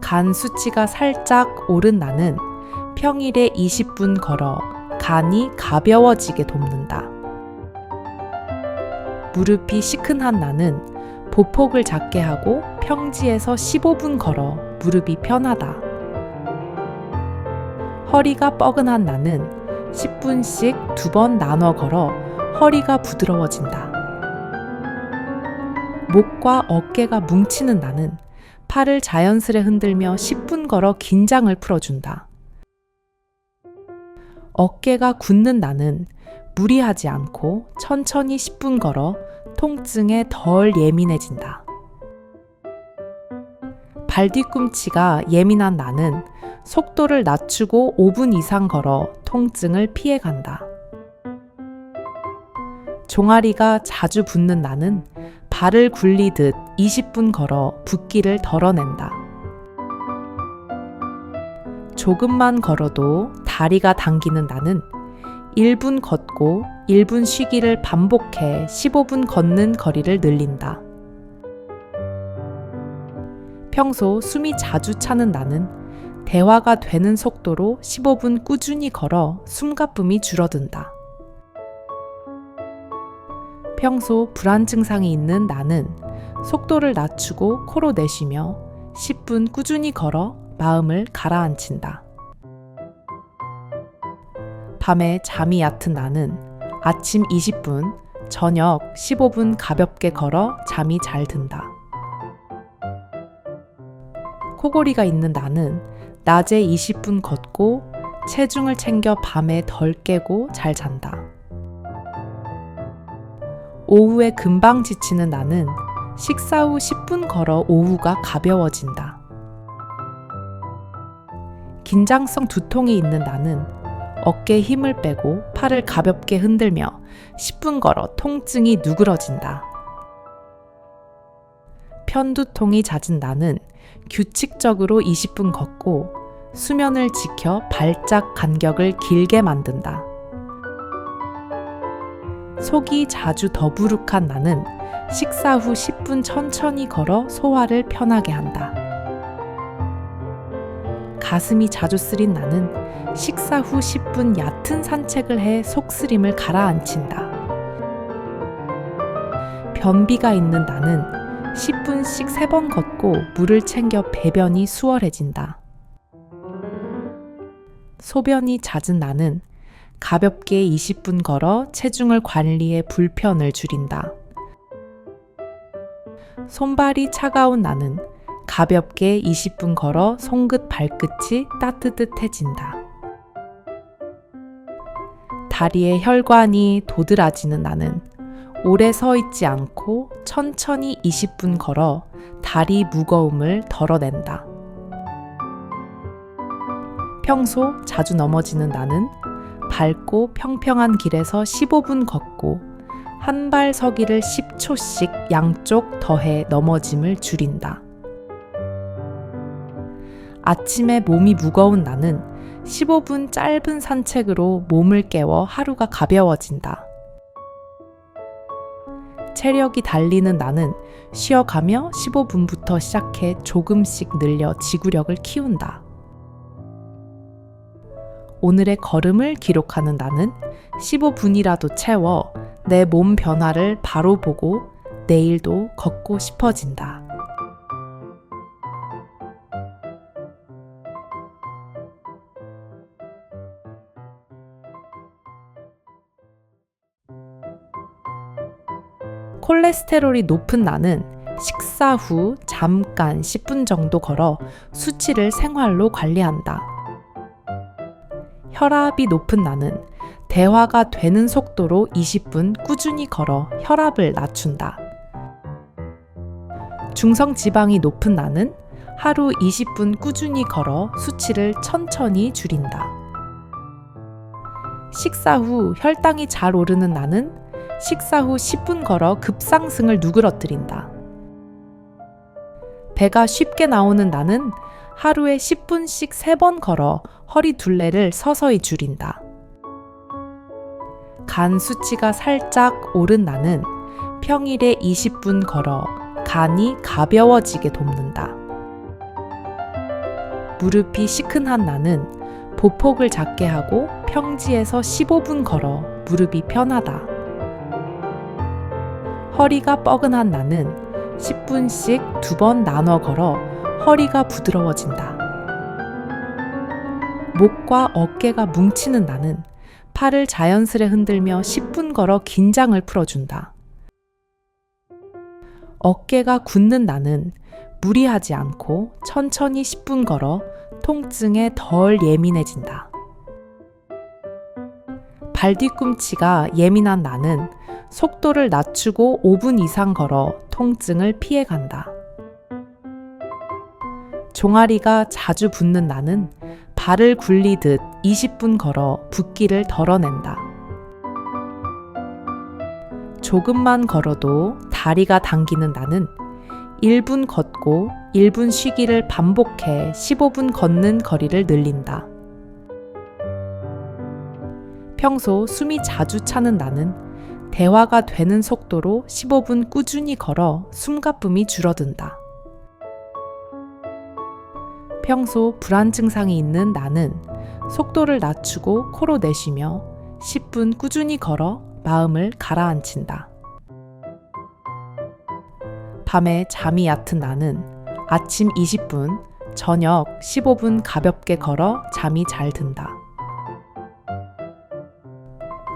간 수치가 살짝 오른 나는 평일에 20분 걸어 간이 가벼워지게 돕는다. 무릎이 시큰한 나는 보폭을 작게 하고 평지에서 15분 걸어 무릎이 편하다. 허리가 뻐근한 나는 10분씩 2번 나눠 걸어 허리가 부드러워진다. 목과 어깨가 뭉치는 나는 팔을 자연스레 흔들며 10분 걸어 긴장을 풀어준다. 어깨가 굳는 나는 무리하지 않고 천천히 10분 걸어 통증에 덜 예민해진다. 발 뒤꿈치가 예민한 나는 속도를 낮추고 5분 이상 걸어 통증을 피해간다. 종아리가 자주 붓는 나는 발을 굴리듯 20분 걸어 붓기를 덜어낸다. 조금만 걸어도 다리가 당기는 나는 1분 걷고 1분 쉬기를 반복해 15분 걷는 거리를 늘린다. 평소 숨이 자주 차는 나는 대화가 되는 속도로 15분 꾸준히 걸어 숨가쁨이 줄어든다. 평소 불안 증상이 있는 나는 속도를 낮추고 코로 내쉬며 10분 꾸준히 걸어 마음을 가라앉힌다. 밤에 잠이 얕은 나는 아침 20분, 저녁 15분 가볍게 걸어 잠이 잘 든다. 코골이가 있는 나는 낮에 20분 걷고 체중을 챙겨 밤에 덜 깨고 잘 잔다. 오후에 금방 지치는 나는 식사 후 10분 걸어 오후가 가벼워진다. 긴장성 두통이 있는 나는 어깨에 힘을 빼고 팔을 가볍게 흔들며 10분 걸어 통증이 누그러진다. 편두통이 잦은 나는 규칙적으로 20분 걷고 수면을 지켜 발작 간격을 길게 만든다. 속이 자주 더부룩한 나는 식사 후 10분 천천히 걸어 소화를 편하게 한다. 가슴이 자주 쓰린 나는 식사 후 10분 얕은 산책을 해 속쓰림을 가라앉힌다. 변비가 있는 나는 10분씩 3번 걷고 물을 챙겨 배변이 수월해진다. 소변이 잦은 나는 가볍게 20분 걸어 체중을 관리해 불편을 줄인다. 손발이 차가운 나는 가볍게 20분 걸어 손끝 발끝이 따뜻해진다. 다리에 혈관이 도드라지는 나는 오래 서 있지 않고 천천히 20분 걸어 다리 무거움을 덜어낸다. 평소 자주 넘어지는 나는 밝고 평평한 길에서 15분 걷고 한 발 서기를 10초씩 양쪽 더해 넘어짐을 줄인다. 아침에 몸이 무거운 나는 15분 짧은 산책으로 몸을 깨워 하루가 가벼워진다. 체력이 달리는 나는 쉬어가며 15분부터 시작해 조금씩 늘려 지구력을 키운다. 오늘의 걸음을 기록하는 나는 15분이라도 채워 내 몸 변화를 바로 보고 내일도 걷고 싶어진다. 콜레스테롤이 높은 나는 식사 후 잠깐 10분 정도 걸어 수치를 생활로 관리한다. 혈압이 높은 나는 대화가 되는 속도로 20분 꾸준히 걸어 혈압을 낮춘다. 중성지방이 높은 나는 하루 20분 꾸준히 걸어 수치를 천천히 줄인다. 식사 후 혈당이 잘 오르는 나는 식사 후 10분 걸어 급상승을 누그러뜨린다. 배가 쉽게 나오는 나는 하루에 10분씩 3번 걸어 허리 둘레를 서서히 줄인다. 간 수치가 살짝 오른 나는 평일에 20분 걸어 간이 가벼워지게 돕는다. 무릎이 시큰한 나는 보폭을 작게 하고 평지에서 15분 걸어 무릎이 편하다. 허리가 뻐근한 나는 10분씩 2번 나눠 걸어 허리가 부드러워진다. 목과 어깨가 뭉치는 나는 팔을 자연스레 흔들며 10분 걸어 긴장을 풀어준다. 어깨가 굳는 나는 무리하지 않고 천천히 10분 걸어 통증에 덜 예민해진다. 발 뒤꿈치가 예민한 나는 속도를 낮추고 5분 이상 걸어 통증을 피해간다. 종아리가 자주 붓는 나는 발을 굴리듯 20분 걸어 붓기를 덜어낸다. 조금만 걸어도 다리가 당기는 나는 1분 걷고 1분 쉬기를 반복해 15분 걷는 거리를 늘린다. 평소 숨이 자주 차는 나는 대화가 되는 속도로 15분 꾸준히 걸어 숨가쁨이 줄어든다. 평소 불안 증상이 있는 나는 속도를 낮추고 코로 내쉬며 10분 꾸준히 걸어 마음을 가라앉힌다. 밤에 잠이 얕은 나는 아침 20분, 저녁 15분 가볍게 걸어 잠이 잘 든다.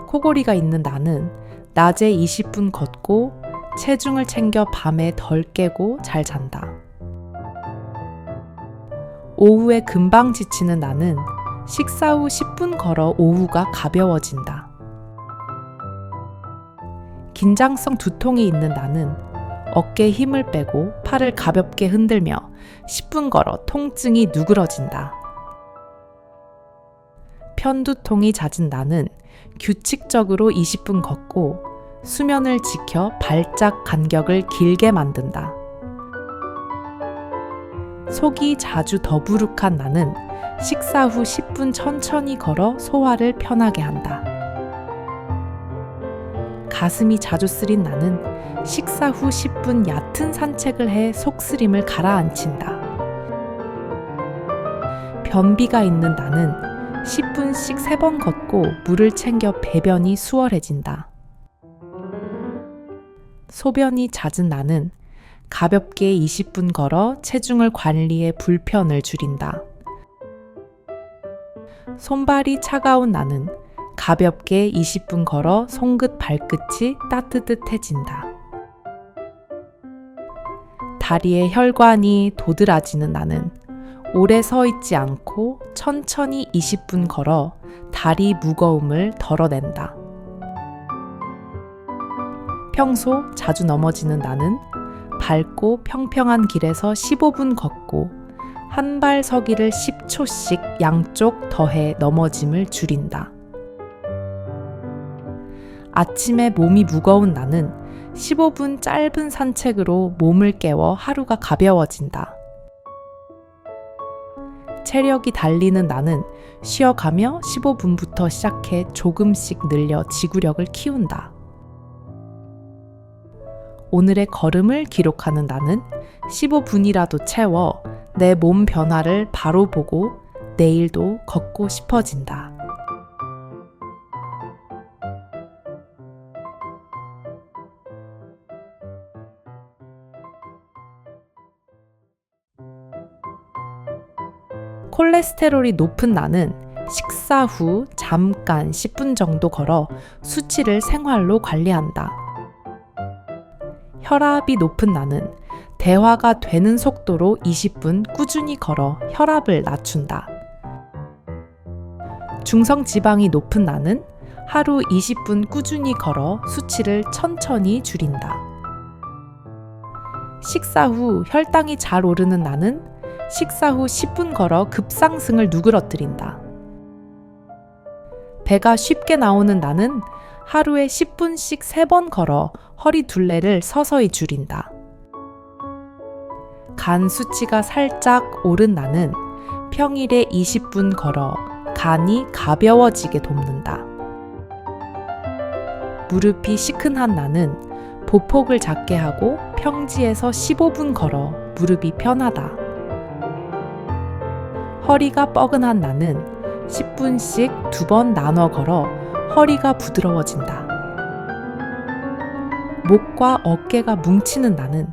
코골이가 있는 나는 낮에 20분 걷고 체중을 챙겨 밤에 덜 깨고 잘 잔다. 오후에 금방 지치는 나는 식사 후 10분 걸어 오후가 가벼워진다. 긴장성 두통이 있는 나는 어깨에 힘을 빼고 팔을 가볍게 흔들며 10분 걸어 통증이 누그러진다. 편두통이 잦은 나는 규칙적으로 20분 걷고 수면을 지켜 발작 간격을 길게 만든다. 속이 자주 더부룩한 나는 식사 후 10분 천천히 걸어 소화를 편하게 한다. 가슴이 자주 쓰린 나는 식사 후 10분 얕은 산책을 해 속쓰림을 가라앉힌다. 변비가 있는 나는 10분씩 3번 걷고 물을 챙겨 배변이 수월해진다. 소변이 잦은 나는 가볍게 20분 걸어 체중을 관리해 불편을 줄인다. 손발이 차가운 나는 가볍게 20분 걸어 손끝 발끝이 따뜻해진다. 다리에 혈관이 도드라지는 나는 오래 서 있지 않고 천천히 20분 걸어 다리 무거움을 덜어낸다. 평소 자주 넘어지는 나는 밝고 평평한 길에서 15분 걷고 한 발 서기를 10초씩 양쪽 더해 넘어짐을 줄인다. 아침에 몸이 무거운 나는 15분 짧은 산책으로 몸을 깨워 하루가 가벼워진다. 체력이 달리는 나는 쉬어가며 15분부터 시작해 조금씩 늘려 지구력을 키운다. 오늘의 걸음을 기록하는 나는 15분이라도 채워 내 몸 변화를 바로 보고 내일도 걷고 싶어진다. 콜레스테롤이 높은 나는 식사 후 잠깐 10분 정도 걸어 수치를 생활로 관리한다. 혈압이 높은 나는 대화가 되는 속도로 20분 꾸준히 걸어 혈압을 낮춘다. 중성지방이 높은 나는 하루 20분 꾸준히 걸어 수치를 천천히 줄인다. 식사 후 혈당이 잘 오르는 나는 식사 후 10분 걸어 급상승을 누그러뜨린다. 배가 쉽게 나오는 나는 하루에 10분씩 3번 걸어 허리 둘레를 서서히 줄인다. 간 수치가 살짝 오른 나는 평일에 20분 걸어 간이 가벼워지게 돕는다. 무릎이 시큰한 나는 보폭을 작게 하고 평지에서 15분 걸어 무릎이 편하다. 허리가 뻐근한 나는 10분씩 2번 나눠 걸어 허리가 부드러워진다. 목과 어깨가 뭉치는 나는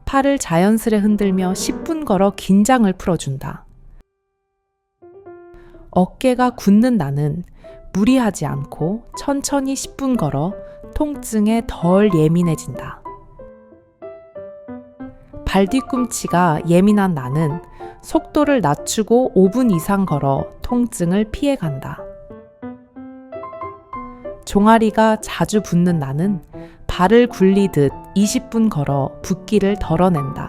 팔을 자연스레 흔들며 10분 걸어 긴장을 풀어준다. 어깨가 굳는 나는 무리하지 않고 천천히 10분 걸어 통증에 덜 예민해진다. 발뒤꿈치가 예민한 나는 속도를 낮추고 5분 이상 걸어 통증을 피해간다. 종아리가 자주 붓는 나는 발을 굴리듯 20분 걸어 붓기를 덜어낸다.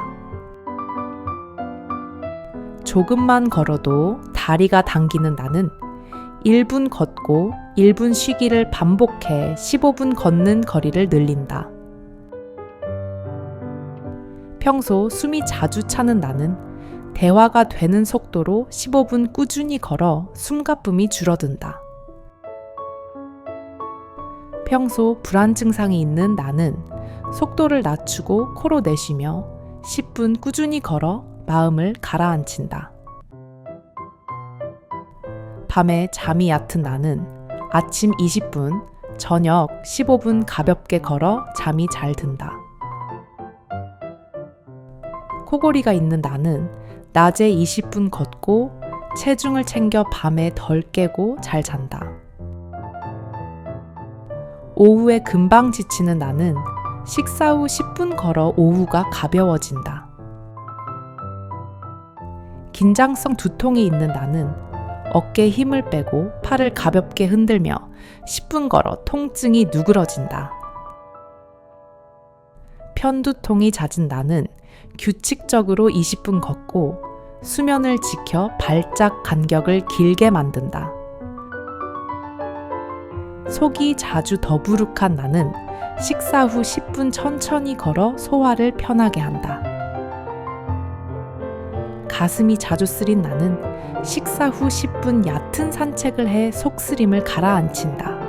조금만 걸어도 다리가 당기는 나는 1분 걷고 1분 쉬기를 반복해 15분 걷는 거리를 늘린다. 평소 숨이 자주 차는 나는 대화가 되는 속도로 15분 꾸준히 걸어 숨가쁨이 줄어든다. 평소 불안 증상이 있는 나는 속도를 낮추고 코로 내쉬며 10분 꾸준히 걸어 마음을 가라앉힌다. 밤에 잠이 얕은 나는 아침 20분, 저녁 15분 가볍게 걸어 잠이 잘 든다. 코골이가 있는 나는 낮에 20분 걷고 체중을 챙겨 밤에 덜 깨고 잘 잔다. 오후에 금방 지치는 나는 식사 후 10분 걸어 오후가 가벼워진다. 긴장성 두통이 있는 나는 어깨에 힘을 빼고 팔을 가볍게 흔들며 10분 걸어 통증이 누그러진다. 편두통이 잦은 나는 규칙적으로 20분 걷고 수면을 지켜 발작 간격을 길게 만든다. 속이 자주 더부룩한 나는 식사 후 10분 천천히 걸어 소화를 편하게 한다. 가슴이 자주 쓰린 나는 식사 후 10분 얕은 산책을 해 속쓰림을 가라앉힌다.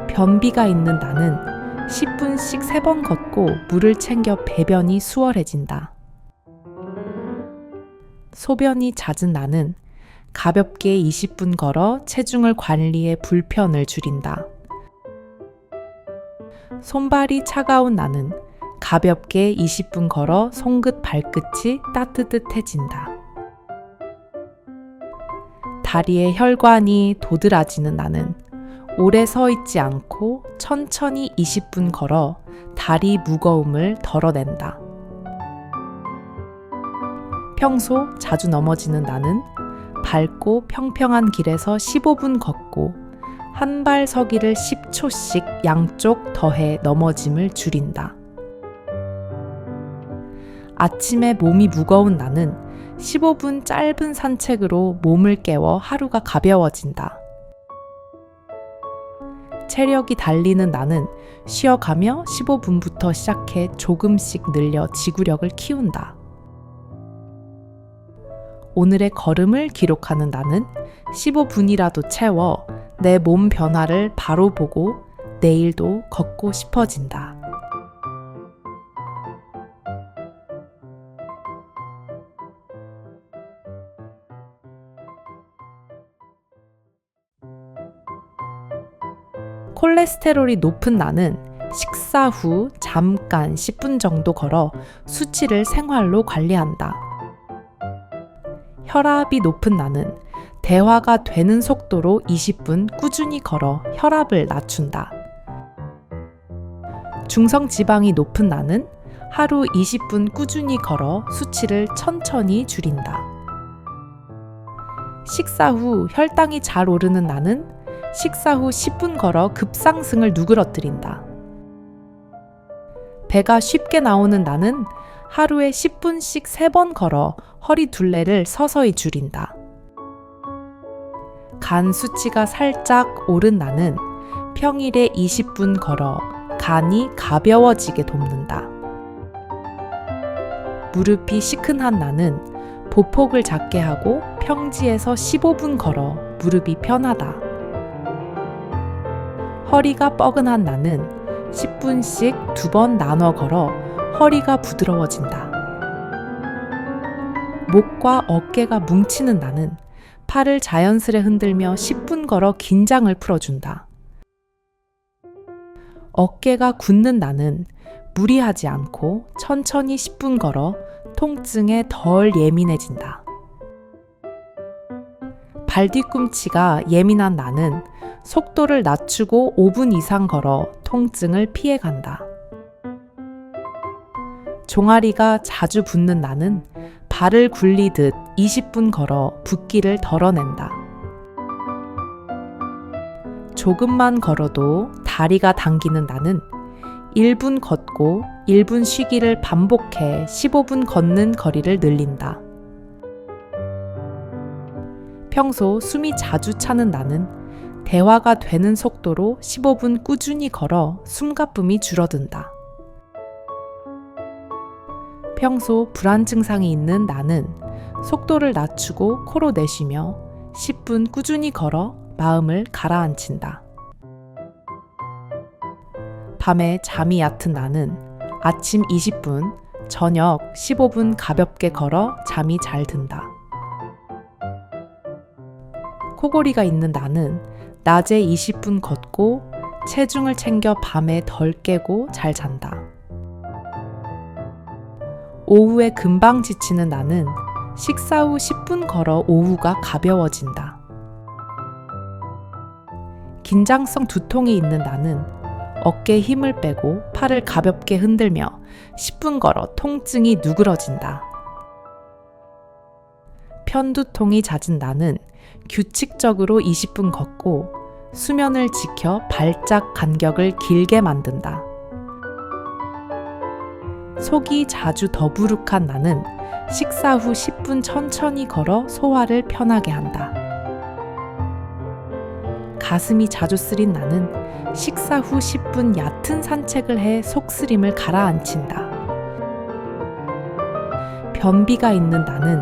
변비가 있는 나는 10분씩 3번 걷고 물을 챙겨 배변이 수월해진다. 소변이 잦은 나는 가볍게 20분 걸어 체중을 관리해 불편을 줄인다. 손발이 차가운 나는 가볍게 20분 걸어 손끝 발끝이 따뜻해진다. 다리에 혈관이 도드라지는 나는 오래 서 있지 않고 천천히 20분 걸어 다리 무거움을 덜어낸다. 평소 자주 넘어지는 나는 밝고 평평한 길에서 15분 걷고 한 발 서기를 10초씩 양쪽 더해 넘어짐을 줄인다. 아침에 몸이 무거운 나는 15분 짧은 산책으로 몸을 깨워 하루가 가벼워진다. 체력이 달리는 나는 쉬어가며 15분부터 시작해 조금씩 늘려 지구력을 키운다. 오늘의 걸음을 기록하는 나는 15분이라도 채워 내 몸 변화를 바로 보고 내일도 걷고 싶어진다. 콜레스테롤이 높은 나는 식사 후 잠깐 10분 정도 걸어 수치를 생활로 관리한다. 혈압이 높은 나는 대화가 되는 속도로 20분 꾸준히 걸어 혈압을 낮춘다. 중성지방이 높은 나는 하루 20분 꾸준히 걸어 수치를 천천히 줄인다. 식사 후 혈당이 잘 오르는 나는 식사 후 10분 걸어 급상승을 누그러뜨린다. 배가 쉽게 나오는 나는 하루에 10분씩 3번 걸어 허리 둘레를 서서히 줄인다. 간 수치가 살짝 오른 나는 평일에 20분 걸어 간이 가벼워지게 돕는다. 무릎이 시큰한 나는 보폭을 작게 하고 평지에서 15분 걸어 무릎이 편하다. 허리가 뻐근한 나는 10분씩 2번 나눠 걸어 허리가 부드러워진다. 목과 어깨가 뭉치는 나는 팔을 자연스레 흔들며 10분 걸어 긴장을 풀어준다. 어깨가 굳는 나는 무리하지 않고 천천히 10분 걸어 통증에 덜 예민해진다. 발뒤꿈치가 예민한 나는 속도를 낮추고 5분 이상 걸어 통증을 피해간다. 종아리가 자주 붓는 나는 발을 굴리듯 20분 걸어 붓기를 덜어낸다. 조금만 걸어도 다리가 당기는 나는 1분 걷고 1분 쉬기를 반복해 15분 걷는 거리를 늘린다. 평소 숨이 자주 차는 나는 대화가 되는 속도로 15분 꾸준히 걸어 숨가쁨이 줄어든다. 평소 불안 증상이 있는 나는 속도를 낮추고 코로 내쉬며 10분 꾸준히 걸어 마음을 가라앉힌다. 밤에 잠이 얕은 나는 아침 20분, 저녁 15분 가볍게 걸어 잠이 잘 든다. 코골이가 있는 나는 낮에 20분 걷고 체중을 챙겨 밤에 덜 깨고 잘 잔다. 오후에 금방 지치는 나는 식사 후 10분 걸어 오후가 가벼워진다. 긴장성 두통이 있는 나는 어깨에 힘을 빼고 팔을 가볍게 흔들며 10분 걸어 통증이 누그러진다. 편두통이 잦은 나는 규칙적으로 20분 걷고 수면을 지켜 발작 간격을 길게 만든다. 속이 자주 더부룩한 나는 식사 후 10분 천천히 걸어 소화를 편하게 한다. 가슴이 자주 쓰린 나는 식사 후 10분 얕은 산책을 해 속쓰림을 가라앉힌다. 변비가 있는 나는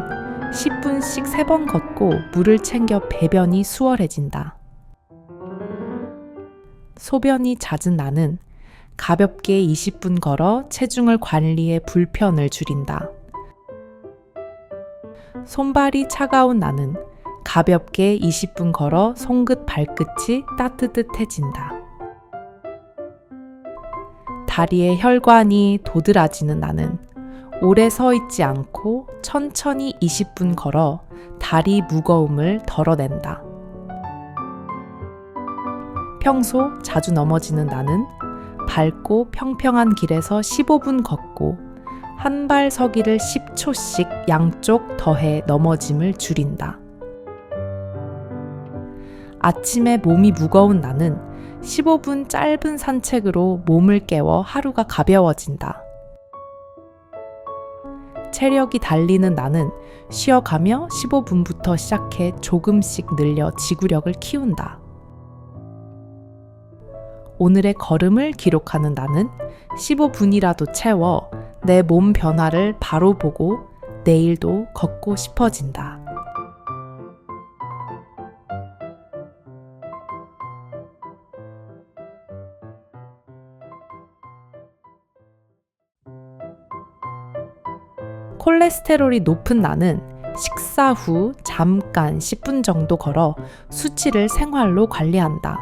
10분씩 3번 걷고 물을 챙겨 배변이 수월해진다. 소변이 잦은 나는 가볍게 20분 걸어 체중을 관리해 불편을 줄인다. 손발이 차가운 나는 가볍게 20분 걸어 손끝 발끝이 따뜻해진다. 다리에 혈관이 도드라지는 나는 오래 서 있지 않고 천천히 20분 걸어 다리 무거움을 덜어낸다. 평소 자주 넘어지는 나는 밝고 평평한 길에서 15분 걷고 한 발 서기를 10초씩 양쪽 더해 넘어짐을 줄인다. 아침에 몸이 무거운 나는 15분 짧은 산책으로 몸을 깨워 하루가 가벼워진다. 체력이 달리는 나는 쉬어가며 15분부터 시작해 조금씩 늘려 지구력을 키운다. 오늘의 걸음을 기록하는 나는 15분이라도 채워 내 몸 변화를 바로 보고 내일도 걷고 싶어진다. 콜레스테롤이 높은 나는 식사 후 잠깐 10분 정도 걸어 수치를 생활로 관리한다.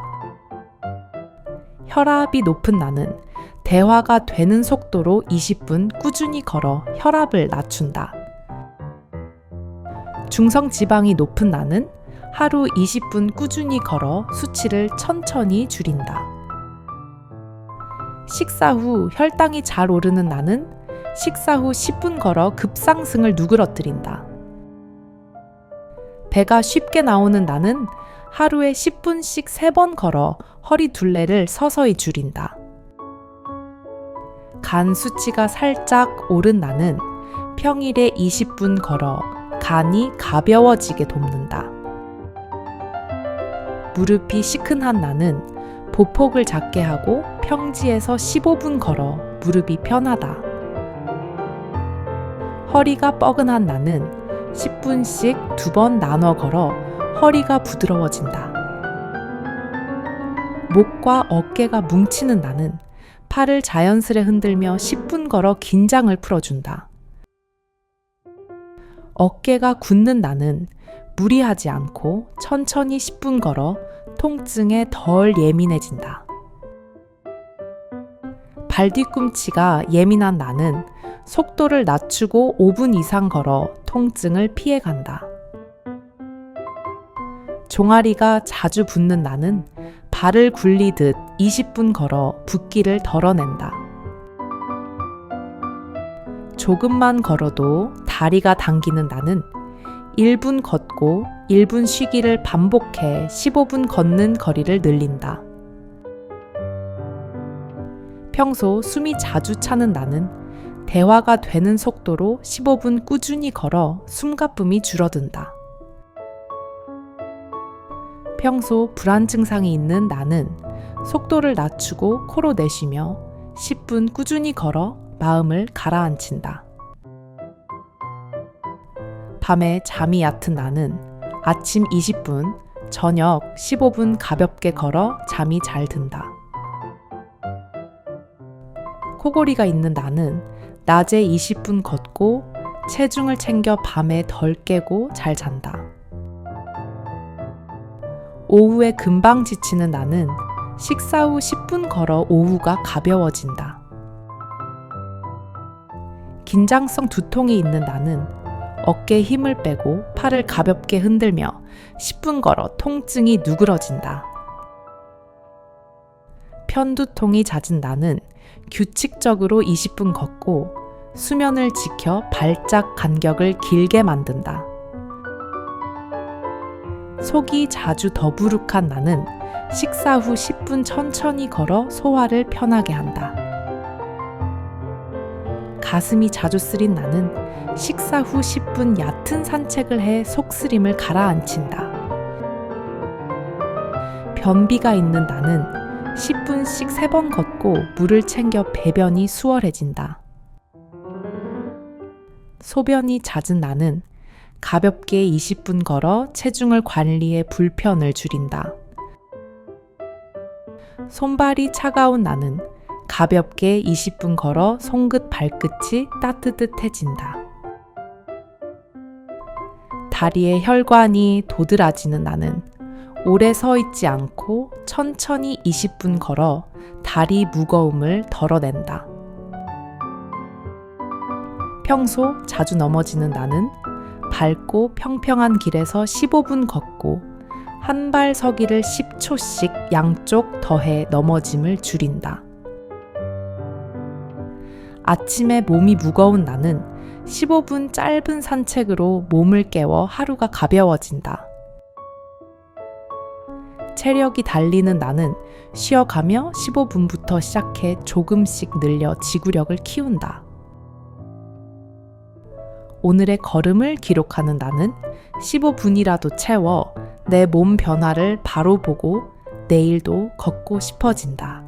혈압이 높은 나는 대화가 되는 속도로 20분 꾸준히 걸어 혈압을 낮춘다. 중성 지방이 높은 나는 하루 20분 꾸준히 걸어 수치를 천천히 줄인다. 식사 후 혈당이 잘 오르는 나는 식사 후 10분 걸어 급상승을 누그러뜨린다. 배가 쉽게 나오는 나는 하루에 10분씩 3번 걸어 허리 둘레를 서서히 줄인다. 간 수치가 살짝 오른 나는 평일에 20분 걸어 간이 가벼워지게 돕는다. 무릎이 시큰한 나는 보폭을 작게 하고 평지에서 15분 걸어 무릎이 편하다. 허리가 뻐근한 나는 10분씩 2번 나눠 걸어 허리가 부드러워진다. 목과 어깨가 뭉치는 나는 팔을 자연스레 흔들며 10분 걸어 긴장을 풀어준다. 어깨가 굳는 나는 무리하지 않고 천천히 10분 걸어 통증에 덜 예민해진다. 발뒤꿈치가 예민한 나는 속도를 낮추고 5분 이상 걸어 통증을 피해간다. 종아리가 자주 붓는 나는 발을 굴리듯 20분 걸어 붓기를 덜어낸다. 조금만 걸어도 다리가 당기는 나는 1분 걷고 1분 쉬기를 반복해 15분 걷는 거리를 늘린다. 평소 숨이 자주 차는 나는 대화가 되는 속도로 15분 꾸준히 걸어 숨가쁨이 줄어든다. 평소 불안 증상이 있는 나는 속도를 낮추고 코로 내쉬며 10분 꾸준히 걸어 마음을 가라앉힌다. 밤에 잠이 얕은 나는 아침 20분, 저녁 15분 가볍게 걸어 잠이 잘 든다. 코골이가 있는 나는 낮에 20분 걷고 체중을 챙겨 밤에 덜 깨고 잘 잔다. 오후에 금방 지치는 나는 식사 후 10분 걸어 오후가 가벼워진다. 긴장성 두통이 있는 나는 어깨에 힘을 빼고 팔을 가볍게 흔들며 10분 걸어 통증이 누그러진다. 편두통이 잦은 나는 규칙적으로 20분 걷고 수면을 지켜 발작 간격을 길게 만든다. 속이 자주 더부룩한 나는 식사 후 10분 천천히 걸어 소화를 편하게 한다. 가슴이 자주 쓰린 나는 식사 후 10분 얕은 산책을 해 속쓰림을 가라앉힌다. 변비가 있는 나는 10분씩 3번 걷고 물을 챙겨 배변이 수월해진다. 소변이 잦은 나는 가볍게 20분 걸어 체중을 관리해 불편을 줄인다. 손발이 차가운 나는 가볍게 20분 걸어 손끝 발끝이 따뜻해진다. 다리에 혈관이 도드라지는 나는 오래 서 있지 않고 천천히 20분 걸어 다리 무거움을 덜어낸다. 평소 자주 넘어지는 나는 밝고 평평한 길에서 15분 걷고 한 발 서기를 10초씩 양쪽 더해 넘어짐을 줄인다. 아침에 몸이 무거운 나는 15분 짧은 산책으로 몸을 깨워 하루가 가벼워진다. 체력이 달리는 나는 쉬어가며 15분부터 시작해 조금씩 늘려 지구력을 키운다. 오늘의 걸음을 기록하는 나는 15분이라도 채워 내 몸 변화를 바로 보고 내일도 걷고 싶어진다.